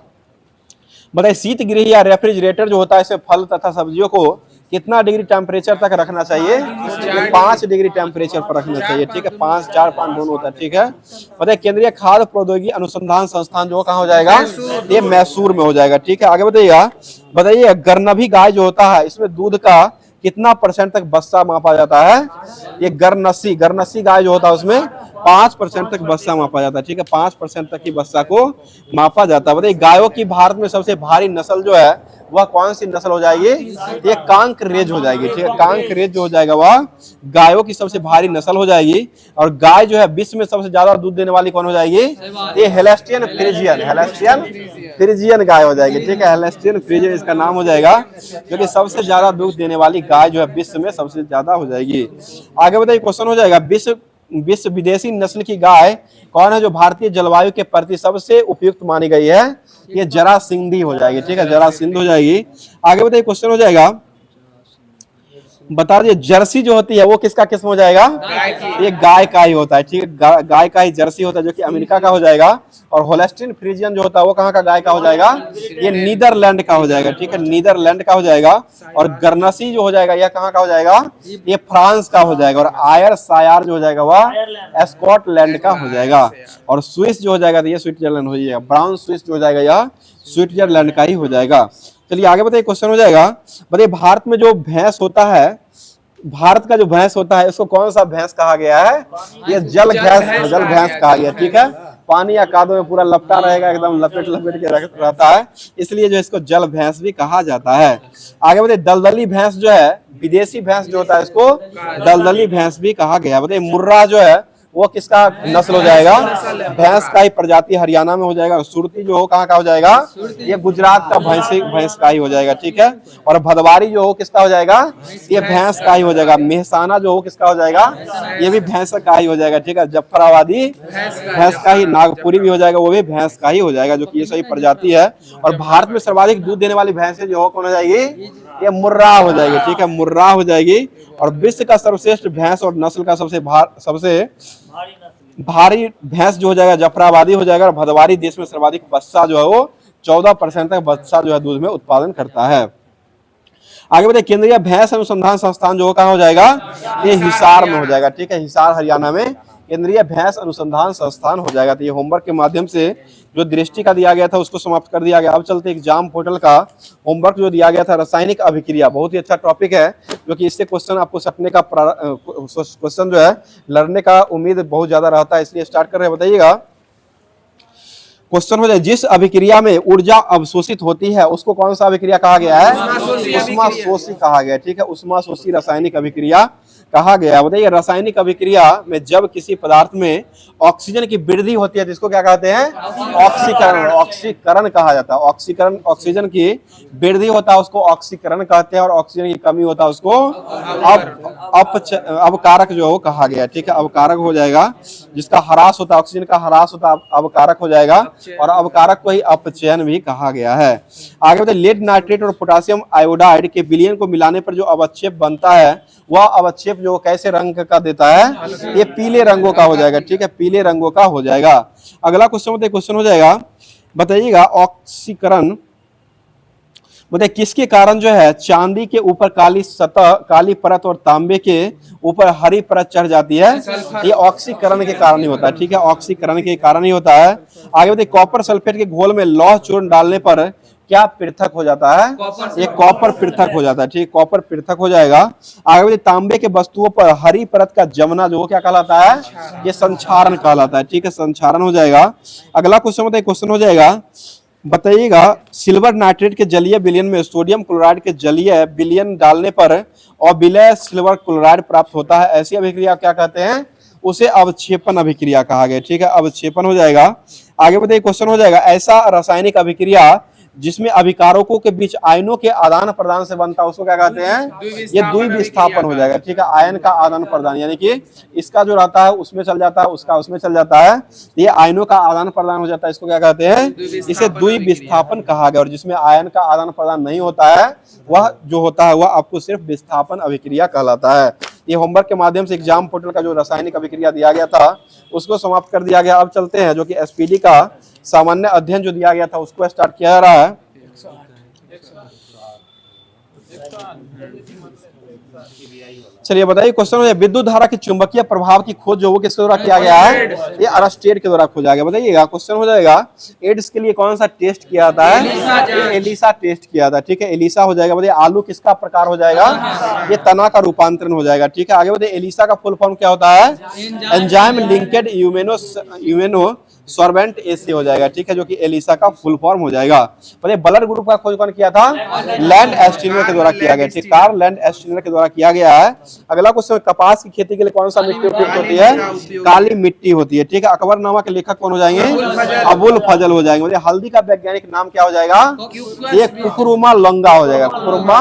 शीत गृह या रेफ्रिजरेटर जो होता है इसमें फल तथा सब्जियों को कितना डिग्री टेम्परेचर तक रखना चाहिए? 5 डिग्री टेम्परेचर पर रखना चाहिए, ठीक है, 5, 4, 5 दोनों होता है, ठीक है। बताइए केंद्रीय खाद्य प्रौद्योगिकी अनुसंधान संस्थान जो कहाँ हो जाएगा? ये मैसूर में हो जाएगा, ठीक है। आगे बताइए गरनभी गाय जो होता है इसमें दूध का कितना % तक बस्सा मापा जाता है? ये गरनसी गाय जो होता है उसमें 5% तक वसा मापा जाता है, ठीक है, 5% तक की वसा को मापा जाता है। बताइए गायों की भारत में सबसे भारी नस्ल जो है वह कौन सी नस्ल हो जाएगी? ये कांकरेज हो जाएगी, ठीक है, कांकरेज जो हो जाएगा वह गायों की सबसे भारी नस्ल हो जाएगी। और गाय जो है विश्व में सबसे ज्यादा दूध देने वाली कौन हो जाएगी? ये हेलेस्टियन फ्रीजियन गाय हो जाएगी, ठीक है, हेलेस्टियन फ्रीजियन इसका नाम हो जाएगा, क्योंकि सबसे ज्यादा दूध देने वाली गाय जो है विश्व में सबसे ज्यादा हो जाएगी। आगे बताइए क्वेश्चन हो जाएगा, विश्व विदेशी नस्ल की गाय कौन है जो भारतीय जलवायु के प्रति सबसे उपयुक्त मानी गई है? ये जरासिंधी हो जाएगी, ठीक है, जरासिंध हो जाएगी। आगे बताइए क्वेश्चन हो जाएगा, बता दिए जर्सी जो होती है वो किसका किस्म हो जाएगा? ये गाय का ही होता है, ठीक है, गाय का ही जर्सी होता है जो कि अमेरिका का हो जाएगा। और होलेस्टीन फ्रीजियन जो होता है वो कहाँ का गाय का हो जाएगा? ये नीदरलैंड का हो जाएगा, ठीक है, नीदरलैंड का हो जाएगा। और गर्नसी जो हो जाएगा यह कहाँ का हो जाएगा? ये फ्रांस का हो जाएगा। और आयर सायर जो हो जाएगा वह स्कॉटलैंड का हो जाएगा। और स्विस जो हो जाएगा तो ये स्विट्जरलैंड हो जाएगा। ब्राउन स्विस जो हो जाएगा यह स्विट्जरलैंड का ही हो जाएगा। चलिए आगे बताइए क्वेश्चन हो जाएगा, बताइए भारत में जो भैंस होता है, भारत का जो भैंस होता है इसको कौन सा भैंस कहा गया है? ये जल भैंस कहा गया, ठीक है, पानी या कादो में पूरा लपटा रहेगा, एकदम लपेट लपेट के रहता है, इसलिए जो इसको जल भैंस भी कहा जाता है। आगे बताइए दलदली भैंस जो है, विदेशी भैंस जो होता है इसको दलदली भैंस भी कहा गया। बताइए मुर्रा जो है वो किसका नस्ल हो जाएगा? भैंस का ही प्रजाति हरियाणा में हो जाएगा। सुरती जो हो कहाँ का हो जाएगा? ये गुजरात का भैंस का ही हो जाएगा, ठीक है। और भदवारी जो हो किसका हो जाएगा? ये भैंस का ही हो जाएगा। मेहसाना जो हो किसका हो जाएगा? ये भी भैंस का ही हो जाएगा, ठीक है। जफराबादी भैंस का ही, नागपुरी भी हो जाएगा, वो भी भैंस का ही हो जाएगा, जो कि ये सही प्रजाति है। और भारत में सर्वाधिक दूध देने वाली भैंसें जो हो कौन हो जाएगी? ये मुर्रा हो जाएगी, ठीक है, मुर्रा हो जाएगी। और विश्व का सर्वश्रेष्ठ भैंस और नस्ल का सबसे भारी भैंस जो हो जाएगा जफराबादी हो जाएगा। और भदवारी देश में सर्वाधिक वसा जो है वो 14% तक वसा जो है दूध में उत्पादन करता है। आगे बताइए केंद्रीय भैंस अनुसंधान संस्थान जो कहाँ हो जाएगा? ये हिसार में हो जाएगा, ठीक है, हिसार हरियाणा में केंद्रीय भैंस अनुसंधान संस्थान हो जाएगा। तो ये होमवर्क के माध्यम से जो दृष्टि का दिया गया था उसको समाप्त कर दिया गया। अब चलते एग्जाम पोर्टल का होमवर्क जो दिया गया था, रासायनिक अभिक्रिया, बहुत ही अच्छा टॉपिक है, जो कि इससे क्वेश्चन आपको सकने का क्वेश्चन जो है लड़ने का उम्मीद बहुत ज्यादा रहता है, इसलिए स्टार्ट कर रहे हैं। बताइएगा क्वेश्चन हो जाए, जिस अभिक्रिया में ऊर्जा अवशोषित होती है उसको कौन सा अभिक्रिया कहा गया है? उष्माशोषी कहा गया, ठीक है, उष्माशोषी रासायनिक अभिक्रिया कहा गया। बताइए रासायनिक अभिक्रिया में जब किसी पदार्थ में ऑक्सीजन की वृद्धि होती है तो इसको क्या कहते हैं? ऑक्सीकरण, ऑक्सीकरण कहा जाता है। ऑक्सीकरण, ऑक्सीजन की वृद्धि होता है उसको ऑक्सीकरण कहते हैं, और ऑक्सीजन की कमी होता है उसको अवकारक जो हो कहा गया, ठीक है, अवकारक हो जाएगा। जिसका ह्रास होता है, ऑक्सीजन का ह्रास होता है, अवकारक हो जाएगा। और अवकारक को ही अपचयन भी कहा गया है। आगे बताइए लेड नाइट्रेट और पोटासियम आयोडाइड के विलयन को मिलाने पर जो अवक्षेप बनता है वह अवक्षेप जो कैसे रंग का देता है? ये पीले रंगों का हो जाएगा, ठीक है, पीले रंगों का हो जाएगा। अगला क्वेश्चन हो जाएगा, बताइएगा ऑक्सीकरण, बताइए किसके कारण जो है चांदी के ऊपर काली सतह, काली परत और तांबे के ऊपर हरी परत चढ़ जाती है? ये ऑक्सीकरण के कारण ही होता है, ठीक है, ऑक्सीकरण के कारण ही होता है। आगे बताइए कॉपर सल्फेट के घोल में लौह चूर्ण डालने पर क्या पृथक हो जाता है? ये कॉपर पृथक हो जाता है, ठीक, कॉपर पृथक हो जाएगा। आगे बताइए तांबे के वस्तुओं पर हरी परत का जमना जो क्या कहलाता है? ये संक्षारण कहलाता है, ठीक है, संक्षारण हो जाएगा। अगला क्वेश्चन हो जाएगा, बताइएगा सिल्वर नाइट्रेट के जलीय विलयन में सोडियम क्लोराइड के जलीय विलयन डालने पर अविलय सिल्वर क्लोराइड प्राप्त होता है, ऐसी अभिक्रिया क्या कहते हैं? उसे अवक्षेपण अभिक्रिया कहा गया, ठीक है, अवक्षेपण हो जाएगा। आगे बताइए क्वेश्चन हो जाएगा, ऐसा रासायनिक अभिक्रिया जिसमें अभिकारकों के बीच आयनों के आदान प्रदान से बनता है उसको क्या कहते हैं? ये द्विविस्थापन हो जाएगा, ठीक है, आयन का आदान प्रदान, यानी कि इसका जो रहता है उसमें चल जाता है, उसका उसमें चल जाता है, ये आयनों का आदान प्रदान हो जाता है, इसको क्या कहते हैं? इसे द्विविस्थापन कहा गया। और जिसमें आयन का आदान प्रदान नहीं होता है वह जो होता है वह आपको सिर्फ विस्थापन अभिक्रिया कहलाता है। ये होमवर्क के माध्यम से एग्जाम पोर्टल का जो रासायनिक अभिक्रिया दिया गया था उसको समाप्त कर दिया गया। अब चलते हैं जो कि एसपीडी का सामान्य अध्ययन जो दिया गया था उसको स्टार्ट किया जा रहा है। चलिए बताइए क्वेश्चन है, विद्युत धारा के चुंबकीय प्रभाव की खोज जो वो किसके द्वारा किया गया है? ये अरस्टेड के द्वारा खोजा गया। बताइएगा क्वेश्चन हो जाएगा, एड्स के लिए कौन सा टेस्ट किया जाता है? एलिसा टेस्ट किया था। ठीक है, एलिसा हो जाएगा। बताइए आलू किसका प्रकार हो जाएगा? ये तना का रूपांतरण हो जाएगा। ठीक है, आगे बताइए एलिसा का फुल फॉर्म क्या होता है? एंजाइम लिंकेड यूमेनो सॉर्बेंट एसे हो जाएगा। ठीक है, जो कि एलिसा का फुल फॉर्म हो जाएगा। बताइए ब्लड ग्रुप का खोज कौन किया था? लैंड एस्टिनर के द्वारा किया गया। ठीक, कार्ल लैंड एस्टिनर के द्वारा किया गया है। अगला क्वेश्चन, कपास की खेती के लिए कौन सा मिट्टी उपयुक्त होती है? काली मिट्टी होती है। ठीक है, अकबरनामा के लेखक कौन हो जाएंगे? अबुल फजल हो जाएंगे। बताइए हल्दी का वैज्ञानिक नाम क्या हो जाएगा? ये कुकुरुमा लंगा हो जाएगा। कुकुरुमा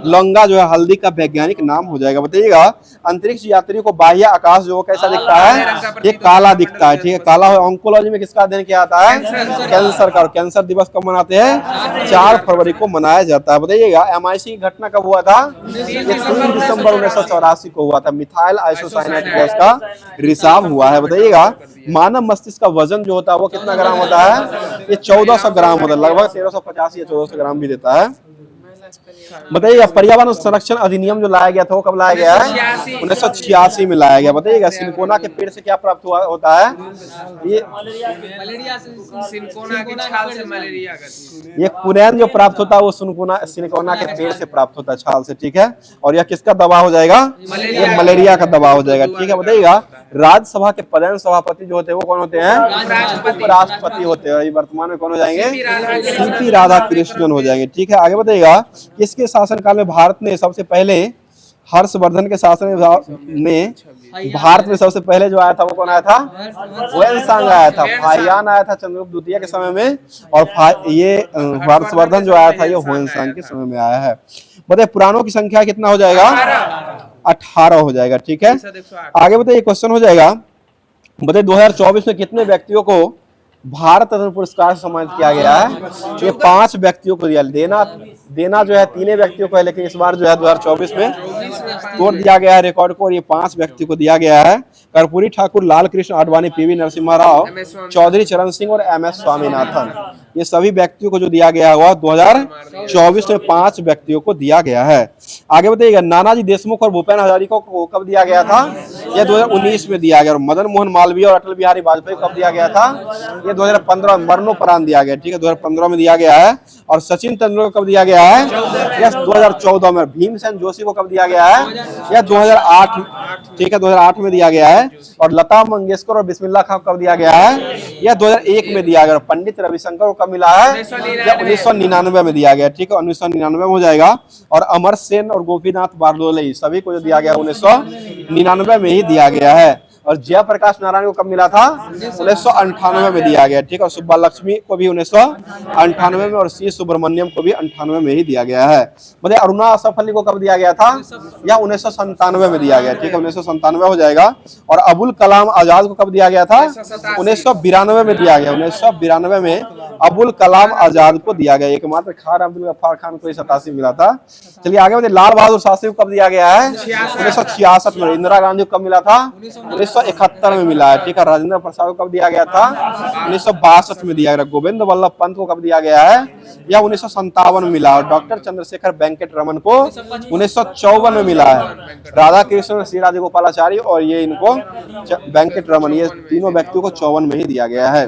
लंगा जो है हल्दी का वैज्ञानिक नाम हो जाएगा। बताइएगा अंतरिक्ष यात्री को बाह्य आकाश जो कैसा दिखता है? ये काला दिखता है। ठीक है, काला हो। ऑन्कोलॉजी में किसका अध्ययन किया जाता है? कैंसर का। कैंसर दिवस कब मनाते हैं? 4 फरवरी को मनाया जाता है। बताइएगा MIC की घटना कब हुआ था? 3 दिसंबर 1984 को हुआ था। मिथाइल आइसोसाइनेट गैस का रिसाव हुआ है। बताइएगा मानव मस्तिष्क का वजन जो होता है वो कितना ग्राम होता है? ये 1400 ग्राम होता है। लगभग 1350 या 1400 ग्राम भी देता है। बताइएगा पर्यावरण संरक्षण अधिनियम जो लाया गया था वो कब लाया गया है? 1986 में लाया गया। बताइएगा सिनकोना के पेड़ से क्या प्राप्त होता है? ये कुरैन जो प्राप्त होता है वो सिनकोना के पेड़ से प्राप्त होता है, छाल से। ठीक है, और यह किसका दवा हो जाएगा? ये मलेरिया का दवा हो जाएगा। ठीक है, बताइएगा राज्यसभा के प्रधान सभापति जो होते हैं वो कौन होते हैं? उपराष्ट्रपति होते हैं। वर्तमान में कौन हो जाएंगे? CP राधाकृष्णन हो जाएंगे। ठीक है, आगे बताइएगा किसके शासनकाल में भारत ने सबसे पहले, हर्षवर्धन के शासन में भारत में सबसे पहले जो आया था वो कौन आया था? ह्वेनसांग आया था। फाहियान आया था चंद्रगुप्त द्वितीय के समय में, और ये हर्षवर्धन जो आया था ये ह्वेनसांग के समय में आया है। बताइए पुराणों की संख्या कितना हो जाएगा? 18 हो जाएगा। ठीक है, आगे बताइए क्वेश्चन हो जाएगा, बताइए 2024 में कितने व्यक्तियों को भारत रत्न पुरस्कार से सम्मानित किया गया है? ये 5 व्यक्तियों को दिया। देना जो है 3 व्यक्तियों को है, लेकिन इस बार जो है 2024 में तोड़ दिया गया है रिकॉर्ड को, और ये 5 व्यक्ति को दिया गया है। कर्पूरी ठाकुर, लाल कृष्ण आडवाणी, PV नरसिम्हा राव, चौधरी चरण सिंह और MS स्वामीनाथन, ये सभी व्यक्तियों को जो दिया गया हुआ 2024 में 5 व्यक्तियों को दिया गया है। आगे बताइएगा नानाजी देशमुख और भूपेन हजारिका को कब दिया गया था? यह 2019 में दिया गया। और मदन मोहन मालवीय और अटल बिहारी वाजपेयी को कब दिया गया था? ये 2015 मरणोपरांत दिया गया। ठीक है, 2015 में दिया गया है। और सचिन तेंदुलकर को कब दिया गया है? यह 2014 में। भीमसेन जोशी को कब दिया गया है? यह 2008। ठीक है, 2008 में दिया गया है। और लता मंगेशकर और बिस्मिल्लाह खां कब दिया गया है? यह 2001 में दिया गया। पंडित रविशंकर को कब मिला है? 1999 में दिया गया। ठीक है, 1999 में हो जाएगा। और अमर सेन और गोपीनाथ बारदोली सभी को जो दिया गया 1999 में ही दिया गया है। और जयप्रकाश नारायण को कब मिला था? 1998 में दिया गया। ठीक है, और सुब्बा लक्ष्मी को भी 1998 में, और C सुब्रमण्यम को भी 98 में ही दिया गया है। मतलब अरुणा असफ अली को कब दिया गया था? या 1997 में दिया गया। ठीक है, 1997 हो जाएगा। और अबुल कलाम आजाद को कब दिया गया था? 1992 में दिया गया। 1992 में अबुल कलाम आजाद को दिया गया। एकमात्र खान अब्दुल गफ्फार खान को 87 मिला था। चलिए आगे बढ़ते, लाल बहादुर शास्त्री को कब दिया गया है? 1966 में। इंदिरा गांधी को कब मिला था? 1971 में मिला है। ठीक है, राजेंद्र प्रसाद को कब दिया गया था? 1962 में दिया गया। गोविंद वल्लभ पंत को कब दिया गया है? यह 1957 में मिला। और डॉक्टर चंद्रशेखर वेंकट रमन को 1954 में मिला है। राधा कृष्ण, श्री राजगोपालाचारी और ये इनको वेंकट रमन, ये तीनों व्यक्तियों को 54 में ही दिया गया है।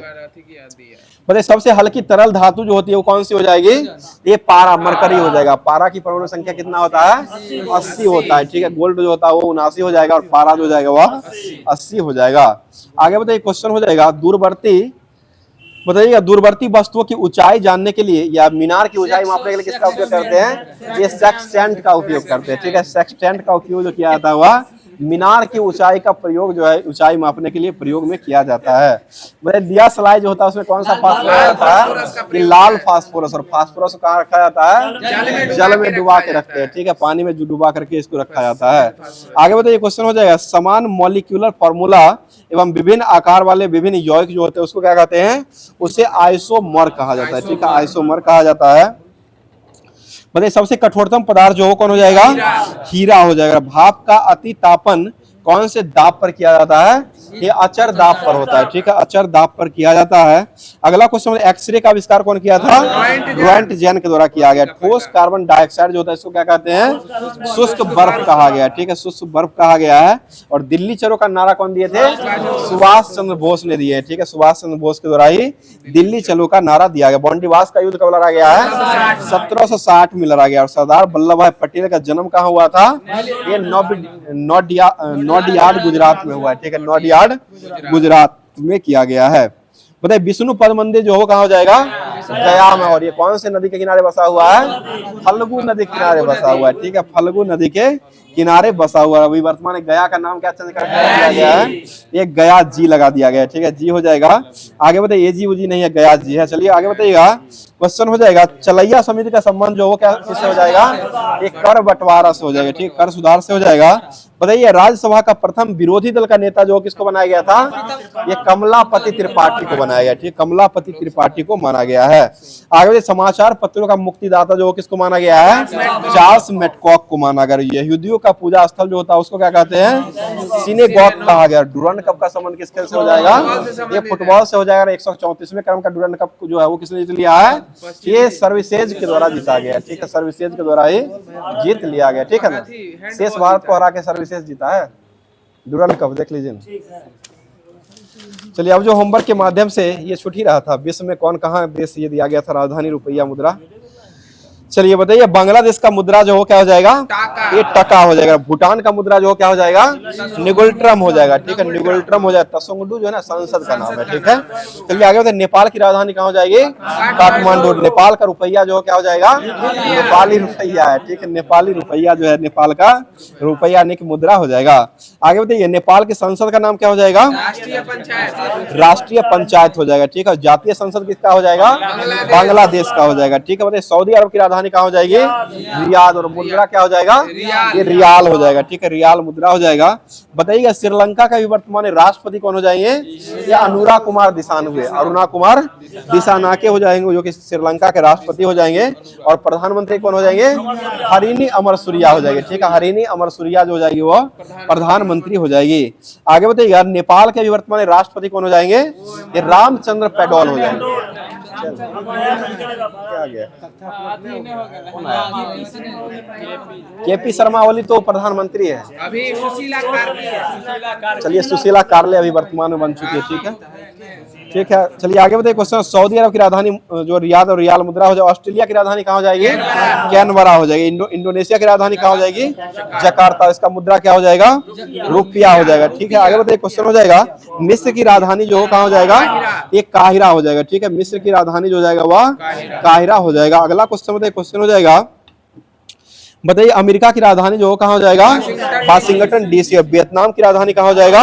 बताइए सबसे हल्की तरल धातु जो होती है वो कौन सी हो जाएगी? ये पारा, मरकरी हो जाएगा। पारा की परमाणु संख्या कितना होता है? 80 होता है। ठीक है, गोल्ड जो होता है वो 79 हो जाएगा, और पारा जो जाएगा वह 80 हो जाएगा। आगे बताइए क्वेश्चन हो जाएगा, दूरवर्ती वस्तुओं की ऊंचाई जानने के लिए या मीनार की ऊंचाई मापने के लिए किसका उपयोग करते हैं? ये सेक्सटेंट का उपयोग करते हैं। ठीक है, सेक्सटेंट का उपयोग जो किया जाता है वह मीनार की ऊंचाई का प्रयोग जो है ऊंचाई मापने के लिए प्रयोग में किया जाता है। मतलब दिया सलाई जो होता है उसमें कौन सा फास्फोरस रहता है? ये लाल फास्फोरस। और फास्फोरस कहाँ रखा जाता है? जल में डुबा के रखते हैं। ठीक है, पानी में डुबा करके इसको रखा जाता है। आगे बताइए क्वेश्चन हो जाएगा, समान मॉलिक्यूलर फॉर्मूला एवं विभिन्न आकार वाले विभिन्न यौगिक जो होते हैं उसको क्या कहते हैं? उसे आइसोमर कहा जाता है। ठीक है, आइसोमर कहा जाता है। बताइए सबसे कठोरतम पदार्थ जो कौन हो जाएगा? हीरा हो जाएगा। भाप का अति तापन कौन से दाब पर किया जाता है? ये अचर दाब पर होता है, ठीक है, अचर दाब पर किया जाता है। अगला क्वेश्चन, एक्सरे का आविष्कार कौन किया था? रोएंटजेन के द्वारा किया गया। ठोस कार्बन डाइऑक्साइड जो होता है इसको क्या कहते हैं? शुष्क बर्फ कहा गया, ठीक है, शुष्क बर्फ कहा गया है। और दिल्ली चलो का नारा कौन दिए थे? सुभाष चंद्र बोस ने दिए, ठीक है, सुभाष चंद्र बोस के द्वारा ही दिल्ली चलो का नारा दिया गया। बॉन्डीवास का युद्ध कब लड़ा गया है? 1760 में लड़ा गया। और सरदार वल्लभ भाई पटेल का जन्म कहाँ हुआ था? ये नौडियाड गुजरात में हुआ है, ठीक है, नौडियाड गुजरात में किया गया है। बताइए विष्णु पद मंदिर जो हो कहाँ हो जाएगा? गया में। और ये कौन से नदी के किनारे बसा हुआ है? फल्गु नदी के किनारे बसा हुआ है, ठीक है, फल्गु नदी के किनारे बसा हुआ है। अभी वर्तमान में गया का नाम क्या चेंज कर दिया गया है? ये गया जी लगा दिया गया है, ठीक है, जी हो जाएगा। आगे बताइए, ये जी उजी नहीं है, गया जी है। चलिए आगे बताइएगा, क्वेश्चन हो जाएगा चलैया समिति का संबंध जो हो क्या किससे हो जाएगा? ये कर बंटवारा से हो जाएगा, ठीक, कर सुधार से हो जाएगा। बताइए राज्यसभा का प्रथम विरोधी दल का नेता जो किसको बनाया गया था? ये कमलापति त्रिपाठी को बनाया गया, ठीक, कमलापति त्रिपाठी को माना गया है। आगे बताइए समाचार पत्रों का मुक्तिदाता जो किसको माना गया है? चार्ल्स मैडकॉक को माना गया। यहूदियों का पूजा स्थल जो होता है उसको क्या कहते हैं? सिनेगॉग कहा गया। डुरंड कप का संबंध किस खेल से हो जाएगा? ये फुटबॉल से हो जाएगा। 134वें क्रम का डुरंड कप जो है वो किसने जीत लिया है? ये सर्विसेज के द्वारा जीता गया, ठीक है, सर्विसेज के द्वारा ही जीत लिया गया, ठीक है ना। शेष भारत को हरा के सर्विसेज जीता है डुरंड कप, देख लीजिए। चलिए अब जो होमवर्क के माध्यम से ये छूट ही रहा था, विश्व में कौन कहाँ देश ये दिया गया था राजधानी रुपया मुद्रा। चलिए बताइए बांग्लादेश का मुद्रा जो हो क्या हो जाएगा? ये टका हो जाएगा। भूटान का मुद्रा जो हो क्या हो जाएगा? निगुल्ट्रम हो जाएगा, ठीक है, निगुल्ट्रम हो जाएगा। तसोंगडू जो है ना संसद का नाम है, ठीक है। चलिए आगे बताइए नेपाल की राजधानी कहाँ हो जाएगी? काठमांडू। नेपाल का रुपया जो हो क्या हो जाएगा? नेपाली रुपया है, ठीक है, नेपाली रुपया जो है नेपाल का रुपया यानी कि मुद्रा हो जाएगा। आगे बताइए नेपाल की संसद का नाम क्या हो जाएगा? राष्ट्रीय पंचायत हो जाएगा, ठीक है। जातीय संसद किसका हो जाएगा? बांग्लादेश का हो जाएगा, ठीक है। बताइए सऊदी अरब की राजधानी कहाँ हो जाएगी? रियाद। और मुद्रा क्या हो जाएगा? ये रियाल हो जाएगा, ठीक है, रियाल मुद्रा हो जाएगा। बताइएगा श्रीलंका का भी वर्तमान राष्ट्रपति कौन हो जाएंगे? ये अनुरा कुमार दिसानाके, अरुणा कुमार दिसानाके हो जाएंगे जो कि श्रीलंका के राष्ट्रपति हो जाएंगे। और प्रधानमंत्री कौन हो जाएंगे? हरिनी अमरसूरिया हो जाएगी, ठीक है, हरिनी अमरसूरिया जो हो जाएगी वो प्रधानमंत्री हो जाएगी। आगे बताइएगा नेपाल के भी वर्तमान राष्ट्रपति कौन हो जाएंगे? ये रामचंद्र पौडेल हो जाएंगे। क्या गया? केपी शर्मा ओली तो प्रधानमंत्री है अभी सुशीला कारले। चलिए सुशीला कारले अभी वर्तमान में बन चुकी है, ठीक है, ठीक है। चलिए आगे बताइए क्वेश्चन, सऊदी अरब की राजधानी जो रियाद और रियाल मुद्रा हो जाए। ऑस्ट्रेलिया की राजधानी कहाँ हो जाएगी? कैनबरा हो जाएगी। इंडोनेशिया की राजधानी कहाँ हो जाएगी? जकार्ता। इसका मुद्रा क्या हो जाएगा? रुपया हो जाएगा, ठीक है। आगे बताइए क्वेश्चन हो जाएगा मिस्र की राजधानी जो कहाँ हो जाएगा? ये काहिरा हो जाएगा, ठीक है, मिस्र की राजधानी जो हो जाएगा वह काहिरा हो जाएगा। अगला क्वेश्चन बताइए, क्वेश्चन हो जाएगा बताइए अमेरिका की राजधानी जो कहाँ हो जाएगा? Washington DC. वियतनाम की राजधानी कहाँ हो जाएगा?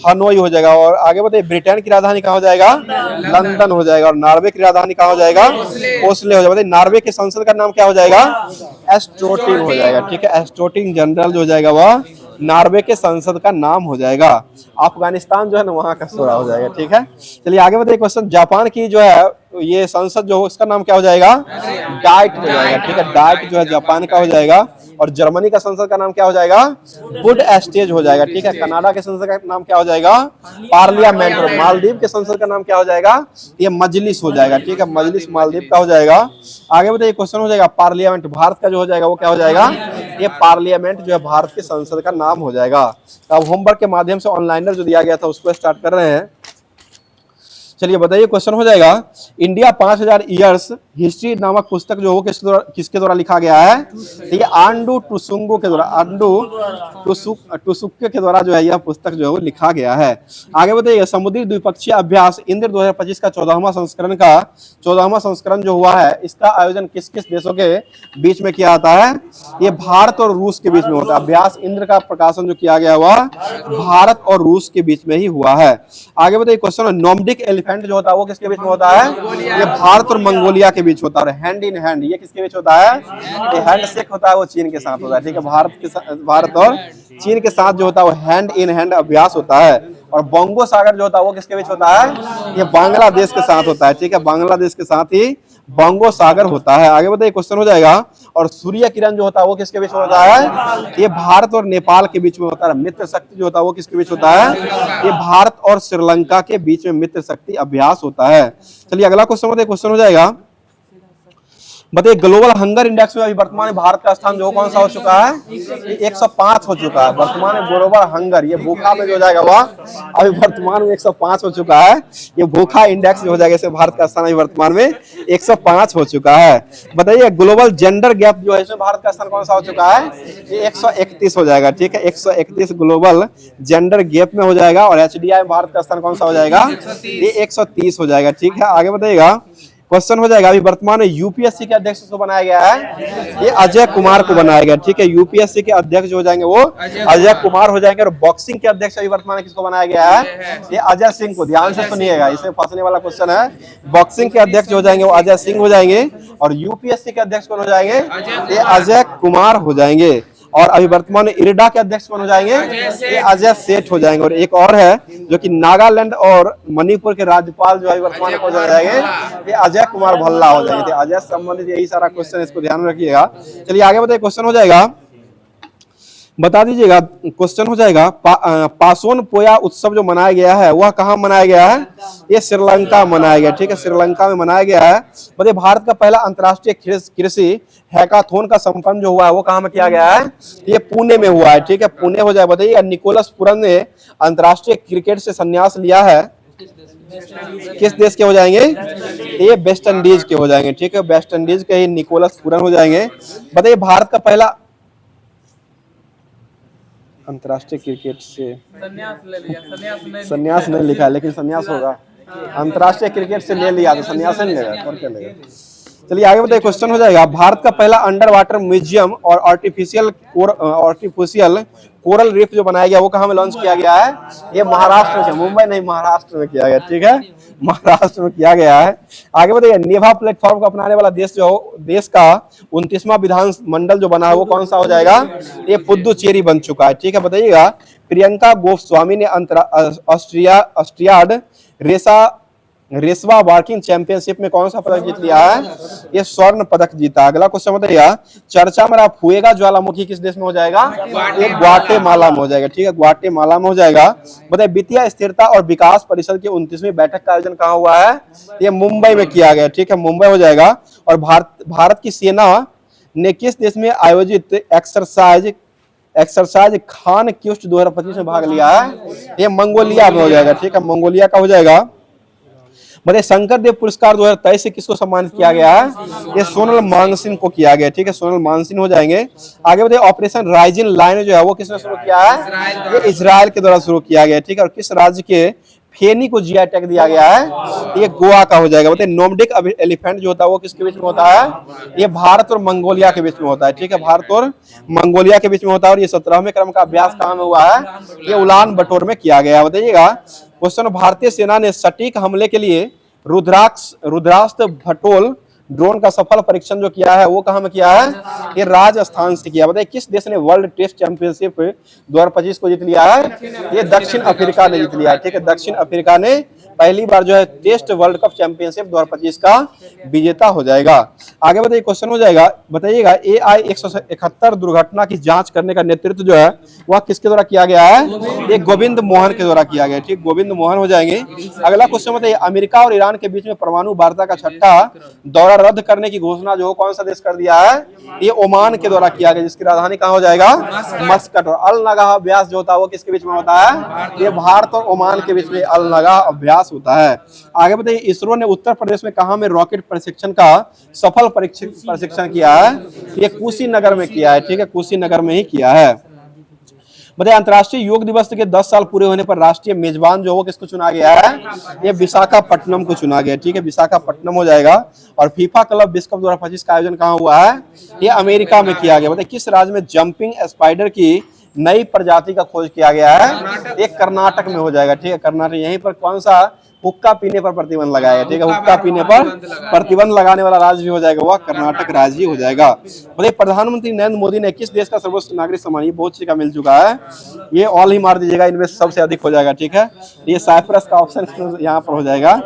हनोई हो जाएगा। और आगे बताइए ब्रिटेन की राजधानी कहाँ हो जाएगा? लंदन हो जाएगा। और नॉर्वे की राजधानी कहाँ हो जाएगा? ओस्ले हो जाएगा। बताइए नॉर्वे के संसद का नाम क्या हो जाएगा? एस्टोटिंग हो जाएगा, ठीक है, एस्टोटिंग जनरल जो हो जाएगा वह नॉर्वे के संसद का नाम हो जाएगा। अफगानिस्तान जो है ना वहाँ का सोरा हो जाएगा, ठीक है। चलिए आगे बताइए क्वेश्चन, जापान की जो है ये संसद जो हो इसका नाम क्या हो जाएगा? डाइट हो जाएगा, ठीक है, डाइट जो है जापान का हो जाएगा। और जर्मनी का संसद का नाम क्या हो जाएगा? बुड स्टेज हो जाएगा, ठीक है। कनाडा के संसद का नाम क्या हो जाएगा? पार्लियामेंट। और मालदीव के संसद का नाम क्या हो जाएगा? ये मजलिस हो जाएगा, ठीक है, मजलिस मालदीव का हो जाएगा। आगे बताइए क्वेश्चन हो जाएगा पार्लियामेंट भारत का जो हो जाएगा वो क्या हो जाएगा? ये पार्लियामेंट जो है भारत के संसद का नाम हो जाएगा। तो अब होमवर्क के माध्यम से ऑनलाइनर जो दिया गया था उसको स्टार्ट कर रहे हैं। चलिए बताइए क्वेश्चन हो जाएगा इंडिया 5000 ईयर्स हिस्ट्री नामक पुस्तक जो हो किसके द्वारा लिखा गया है? ठीक है, आंडू टुसुंगो के द्वारा, आंडू टुसुक्के के द्वारा जो है यह पुस्तक जो है वो लिखा गया है। आगे बताइए समुद्री द्विपक्षीय अभ्यास इंद्र 2025 का 14वां संस्करण जो हुआ है इसका आयोजन किस किस देशों के बीच में किया जाता है? ये भारत और रूस के बीच में होता है। अभ्यास इंद्र का प्रकाशन जो किया गया हुआ भारत और रूस के बीच में ही हुआ है। आगे बताइए क्वेश्चन, नोमडिक एलिफेंट जो होता है वो किसके बीच में होता है? ये भारत और मंगोलिया के बीच होता है। हैंड इन हैंड ये किसके बीच होता है? ये हैंडशेक होता है वो चीन के साथ होता है, ठीक है, भारत और चीन के साथ जो होता है वो हैंड इन हैंड अभ्यास होता है। और बंगो सागर जो होता है वो किसके बीच होता है? ये बांग्लादेश के साथ होता है, ठीक है, बांग्लादेश के साथ ही बंगो सागर होता है। आगे बताइए क्वेश्चन हो जाएगा। और सूर्य किरण जो होता है वो किसके बीच में होता है? ये भारत और नेपाल के बीच में होता है। मित्र शक्ति जो होता है वो किसके बीच होता है? ये भारत और श्रीलंका के बीच में मित्र शक्ति अभ्यास होता है। चलिए अगला क्वेश्चन बताइए। क्वेश्चन हो जाएगा, बताइए ग्लोबल हंगर इंडेक्स में अभी वर्तमान में भारत का स्थान जो कौन सा हो चुका है? 105 हो चुका है वर्तमान में। ग्लोबल हंगर, ये भूखा में जो हो जाएगा वह अभी वर्तमान में 105 हो चुका है। ये भूखा इंडेक्स जो हो जाएगा, इससे भारत का स्थान अभी वर्तमान में 105 हो चुका है। बताइए ग्लोबल जेंडर गैप जो है इसमें भारत का स्थान कौन सा हो चुका है? ये 131 हो जाएगा। ठीक है, 131 ग्लोबल जेंडर गैप में हो जाएगा। और एचडीआई में भारत का स्थान कौन सा हो जाएगा? ये 130 हो जाएगा। ठीक है, आगे बताइएगा। क्वेश्चन हो जाएगा, अभी वर्तमान में यूपीएससी के अध्यक्ष को बनाया गया है, ये अजय कुमार को बनाया गया। ठीक है, यूपीएससी के अध्यक्ष जो हो जाएंगे वो अजय कुमार हो जाएंगे। और बॉक्सिंग के अध्यक्ष अभी वर्तमान में किसको बनाया गया है? ये अजय सिंह को। ध्यान से सुनिएगा, इसमें फंसने वाला क्वेश्चन है। बॉक्सिंग के अध्यक्ष जो हो जाएंगे वो अजय सिंह हो जाएंगे। और यूपीएससी के अध्यक्ष कौन हो जाएंगे? ये अजय कुमार हो जाएंगे। और अभी वर्तमान में इरडा के अध्यक्ष कौन हो जाएंगे? ये अजय सेठ हो जाएंगे। और एक और है जो कि नागालैंड और मणिपुर के राज्यपाल जो है वर्तमान में कौन हो जाएंगे? ये अजय कुमार भल्ला हो जाएंगे। अजय संबंधित यही सारा क्वेश्चन, इसको ध्यान में रखिएगा। चलिए आगे बताइए। क्वेश्चन हो जाएगा, बता दीजिएगा। क्वेश्चन हो जाएगा, पासोन पोया उत्सव जो मनाया गया है वह कहाँ मनाया गया है? ये श्रीलंका मनाया गया। ठीक है, श्रीलंका में मनाया गया है। बताइए भारत का पहला अंतर्राष्ट्रीय कृषि हैकाथॉन का संपन्न जो हुआ है वो कहाँ में किया गया है? ये पुणे में हुआ है। ठीक है, पुणे हो जाए। बताइए निकोलस पुरन ने अंतर्राष्ट्रीय क्रिकेट से संन्यास लिया है, किस देश के हो जाएंगे? ये वेस्ट इंडीज के हो जाएंगे। ठीक है, वेस्ट इंडीज के ही निकोलस पुरन हो जाएंगे। बताइए भारत का पहला अंतर्राष्ट्रीय क्रिकेट से संन्यास नहीं लिखा है, लेकिन संन्यास होगा। अंतर्राष्ट्रीय क्रिकेट से ले लिया तो संन्यास नहीं लेगा, और क्या लेगा? चलिए आगे बताइए। क्वेश्चन हो जाएगा, भारत का पहला अंडर वाटर म्यूजियम और आर्टिफिशियल कोरल रीफ जो बनाया गया वो कहाँ में लॉन्च किया गया है? ये महाराष्ट्र में, मुंबई नहीं महाराष्ट्र में किया गया। ठीक है, महाराष्ट्र में किया गया है। आगे बताइए, नेभा प्लेटफॉर्म को अपनाने वाला देश देश का 29वां विधान मंडल जो बना है वो कौन सा हो जाएगा? ये पुदुचेरी बन चुका है। ठीक है, बताइएगा प्रियंका गोस्वामी ने ऑस्ट्रियाड रेसवा वॉकिंग चैंपियनशिप में कौन सा पदक जीत लिया है? ये स्वर्ण पदक जीता। अगला क्वेश्चन बताइएगा, चर्चा में रहा फुएगा ज्वालामुखी किस देश में हो जाएगा? ये ग्वाटेमाला में हो जाएगा। ठीक है, ग्वाटेमाला में हो जाएगा। बताइए वित्तीय स्थिरता और विकास परिषद की 29वीं बैठक का आयोजन कहाँ हुआ है? ये मुंबई में किया गया। ठीक है, मुंबई हो जाएगा। और भारत की सेना ने किस देश में आयोजित एक्सरसाइज खान क्यूस्ट 2025 में भाग लिया है? ये मंगोलिया में हो जाएगा। ठीक है, मंगोलिया का हो जाएगा। बताइए शंकर देव पुरस्कार 2023 से किसको सम्मानित किया गया है? ये सोनल मानसिंह को किया गया। ठीक है, सोनल मानसिंह हो जाएंगे। आगे बताइए ऑपरेशन राइजिंग लाइन जो है वो किसने शुरू किया है? ये इजराइल के द्वारा शुरू किया गया। ठीक है, और किस राज्य के फेनी को जीआई टैग दिया गया है? ये गोवा का हो जाएगा। बताइए नोमडिक एलिफेंट जो होता है वो किसके बीच में होता है? ये भारत और मंगोलिया के बीच में होता है। ठीक है, भारत और मंगोलिया के बीच में होता है। और ये 17वें क्रम का अभ्यास कहाँ में हुआ है? ये उलान बटोर में किया गया। बताइएगा क्वेश्चन, भारतीय सेना ने सटीक हमले के लिए रुद्रास्त्र भटोल ड्रोन का सफल परीक्षण जो किया है वो कहाँ में किया है? ये राजस्थान से किया। बताइए किस देश ने वर्ल्ड टेस्ट चैंपियनशिप 2025 को जीत लिया है? ये दक्षिण अफ्रीका ने जीत लिया है। ठीक है, दक्षिण अफ्रीका ने पहली बार जो है टेस्ट वर्ल्ड कप चैंपियनशिप 2025 का विजेता हो जाएगा। आगे बताइए क्वेश्चन हो जाएगा, बताइएगा AI 171 दुर्घटना की जांच करने का नेतृत्व जो है वह किसके द्वारा किया गया है? ये गोविंद मोहन के द्वारा किया गया। ठीक, गोविंद मोहन हो जाएंगे। अगला क्वेश्चन बताइए, अमेरिका और ईरान के बीच में परमाणु वार्ता का छठा दौरा रद्द करने की घोषणा जो कौन सा देश कर दिया है? ये ओमान के द्वारा किया गया, जिसकी राजधानी कहाँ हो जाएगा? मस्कट। और अल नगाह अभ्यास जो होता है वो किसके बीच में होता है? ये भारत और ओमान के बीच में अल नगाह अभ्यास होता है। आगे बताइए, इसरो ने उत्तर प्रदेश में कहाँ में रॉकेट प्रशिक्षण का सफल प्रशिक्षण किया है? ये कुशीनगर में किया है। ठीक है, कुशीनगर में ही किया है। बताइए अंतर्राष्ट्रीय योग दिवस के 10 साल पूरे होने पर राष्ट्रीय मेजबान जो वो किसको चुना गया है? ये विशाखापट्टनम को चुना गया। ठीक है, विशाखापट्टनम हो जाएगा। और फीफा क्लब विश्व कप 2025 का आयोजन कहाँ हुआ है? ये अमेरिका में किया गया। बताइए किस राज्य में जंपिंग स्पाइडर की नई प्रजाति का खोज किया गया है? ये कर्नाटक में हो जाएगा। ठीक है, कर्नाटक। यहीं पर कौन सा हुक्का पीने पर प्रतिबंध लगाया? ठीक है, हुक्का पीने पर प्रतिबंध लगाने वाला राज्य भी हो जाएगा, वह कर्नाटक राज्य हो जाएगा। बताइए प्रधानमंत्री नरेंद्र मोदी ने किस देश का सर्वोच्च नागरिक सम्मान, ये बहुत चीज का मिल चुका है, ये ऑल ही मार दीजिएगा, इनमें सबसे अधिक हो जाएगा। ठीक है, ये साइप्रस का ऑप्शन यहाँ पर हो जाएगा।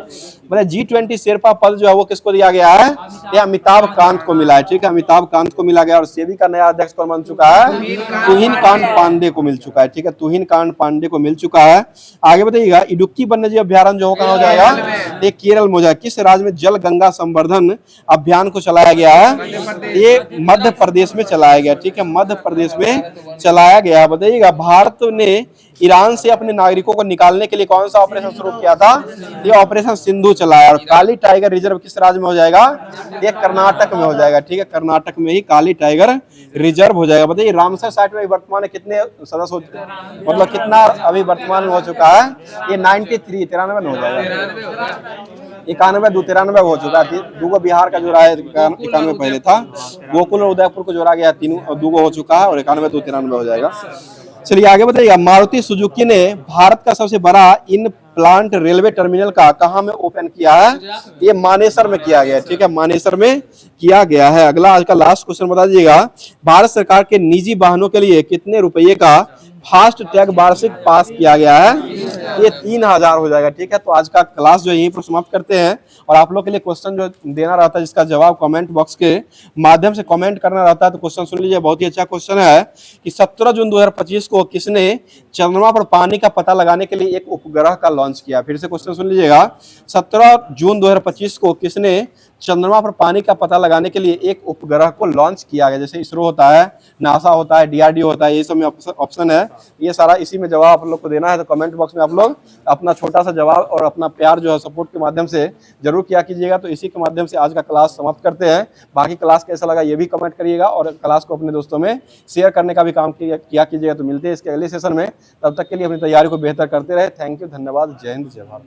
मतलब G20 शेरपा पद जो है वो किसको दिया गया है, ये अमिताभ कांत को मिला है। ठीक है, अमिताभ कांत को मिला गया। और सेबी का नया अध्यक्ष कौन बन चुका है, तुहिन कांत पांडे को मिल चुका है। ठीक है, तुहिन कांत पांडे को मिल चुका है। आगे बताइएगा, इडुक्की वन्यजीव अभ्यारण्य जो कहाँ हो जाएगा, ये केरल में हो जाएगा। किस राज्य में जल गंगा संवर्धन अभियान को चलाया गया है, ये मध्य प्रदेश में चलाया गया। ठीक है, मध्य प्रदेश में चलाया गया। बताइएगा, भारत ने ईरान से अपने नागरिकों को निकालने के लिए कौन सा ऑपरेशन शुरू किया था, ये ऑपरेशन सिंधु चलाया। और काली टाइगर रिजर्व किस राज्य में हो जाएगा, ये कर्नाटक में हो जाएगा। ठीक है, कर्नाटक में ही काली टाइगर रिजर्व हो जाएगा। बताइए, रामसर साइट में वर्तमान में कितने सदस्य मतलब कितना अभी वर्तमान में हो चुका है, ये 93 में हो जाएगा। 91 हो चुका है। दूगो बिहार का जोड़ा है, 91 पहले था। गोकुल और उदयपुर को जोड़ा गया, दूगो हो चुका है और 91 हो जाएगा। चलिए आगे बताइएगा, मारुति सुजुकी ने भारत का सबसे बड़ा इन प्लांट रेलवे टर्मिनल का कहां में ओपन किया है, ये मानेसर में किया गया है। ठीक है, मानेसर में किया गया है। अगला आज का लास्ट क्वेश्चन बता दीजिएगा, भारत सरकार के निजी वाहनों के लिए कितने रुपए का फास्ट टैग वार्षिक पास किया गया है, ये 3000 हो जाएगा। ठीक है, तो आज का क्लास जो यहीं पर समाप्त करते हैं। और आप लोग के लिए क्वेश्चन जो देना रहता है, जिसका जवाब कमेंट बॉक्स के माध्यम से कमेंट करना रहता है, तो क्वेश्चन सुन लीजिए। बहुत ही अच्छा क्वेश्चन है कि 17 जून 2025 को किसने चंद्रमा पर पानी का पता लगाने के लिए एक उपग्रह का लॉन्च किया। फिर से क्वेश्चन सुन लीजिएगा, 17 जून 2025 को किसने चंद्रमा पर पानी का पता लगाने के लिए एक उपग्रह को लॉन्च किया गया। जैसे इसरो होता है, नासा होता है, DRDO होता है, ये सब में ऑप्शन है। ये सारा इसी में जवाब आप लोग को देना है। तो कमेंट बॉक्स में आप लोग अपना छोटा सा जवाब और अपना प्यार जो है सपोर्ट के माध्यम से जरूर किया कीजिएगा। तो इसी के माध्यम से आज का क्लास समाप्त करते हैं। बाकी क्लास कैसा लगा ये भी कमेंट करिएगा और क्लास को अपने दोस्तों में शेयर करने का भी काम किया कीजिएगा। तो मिलते हैं इसके अगले सेशन में, तब तक के लिए अपनी तैयारी को बेहतर करते रहे। थैंक यू, धन्यवाद, जय हिंद, जय भारत।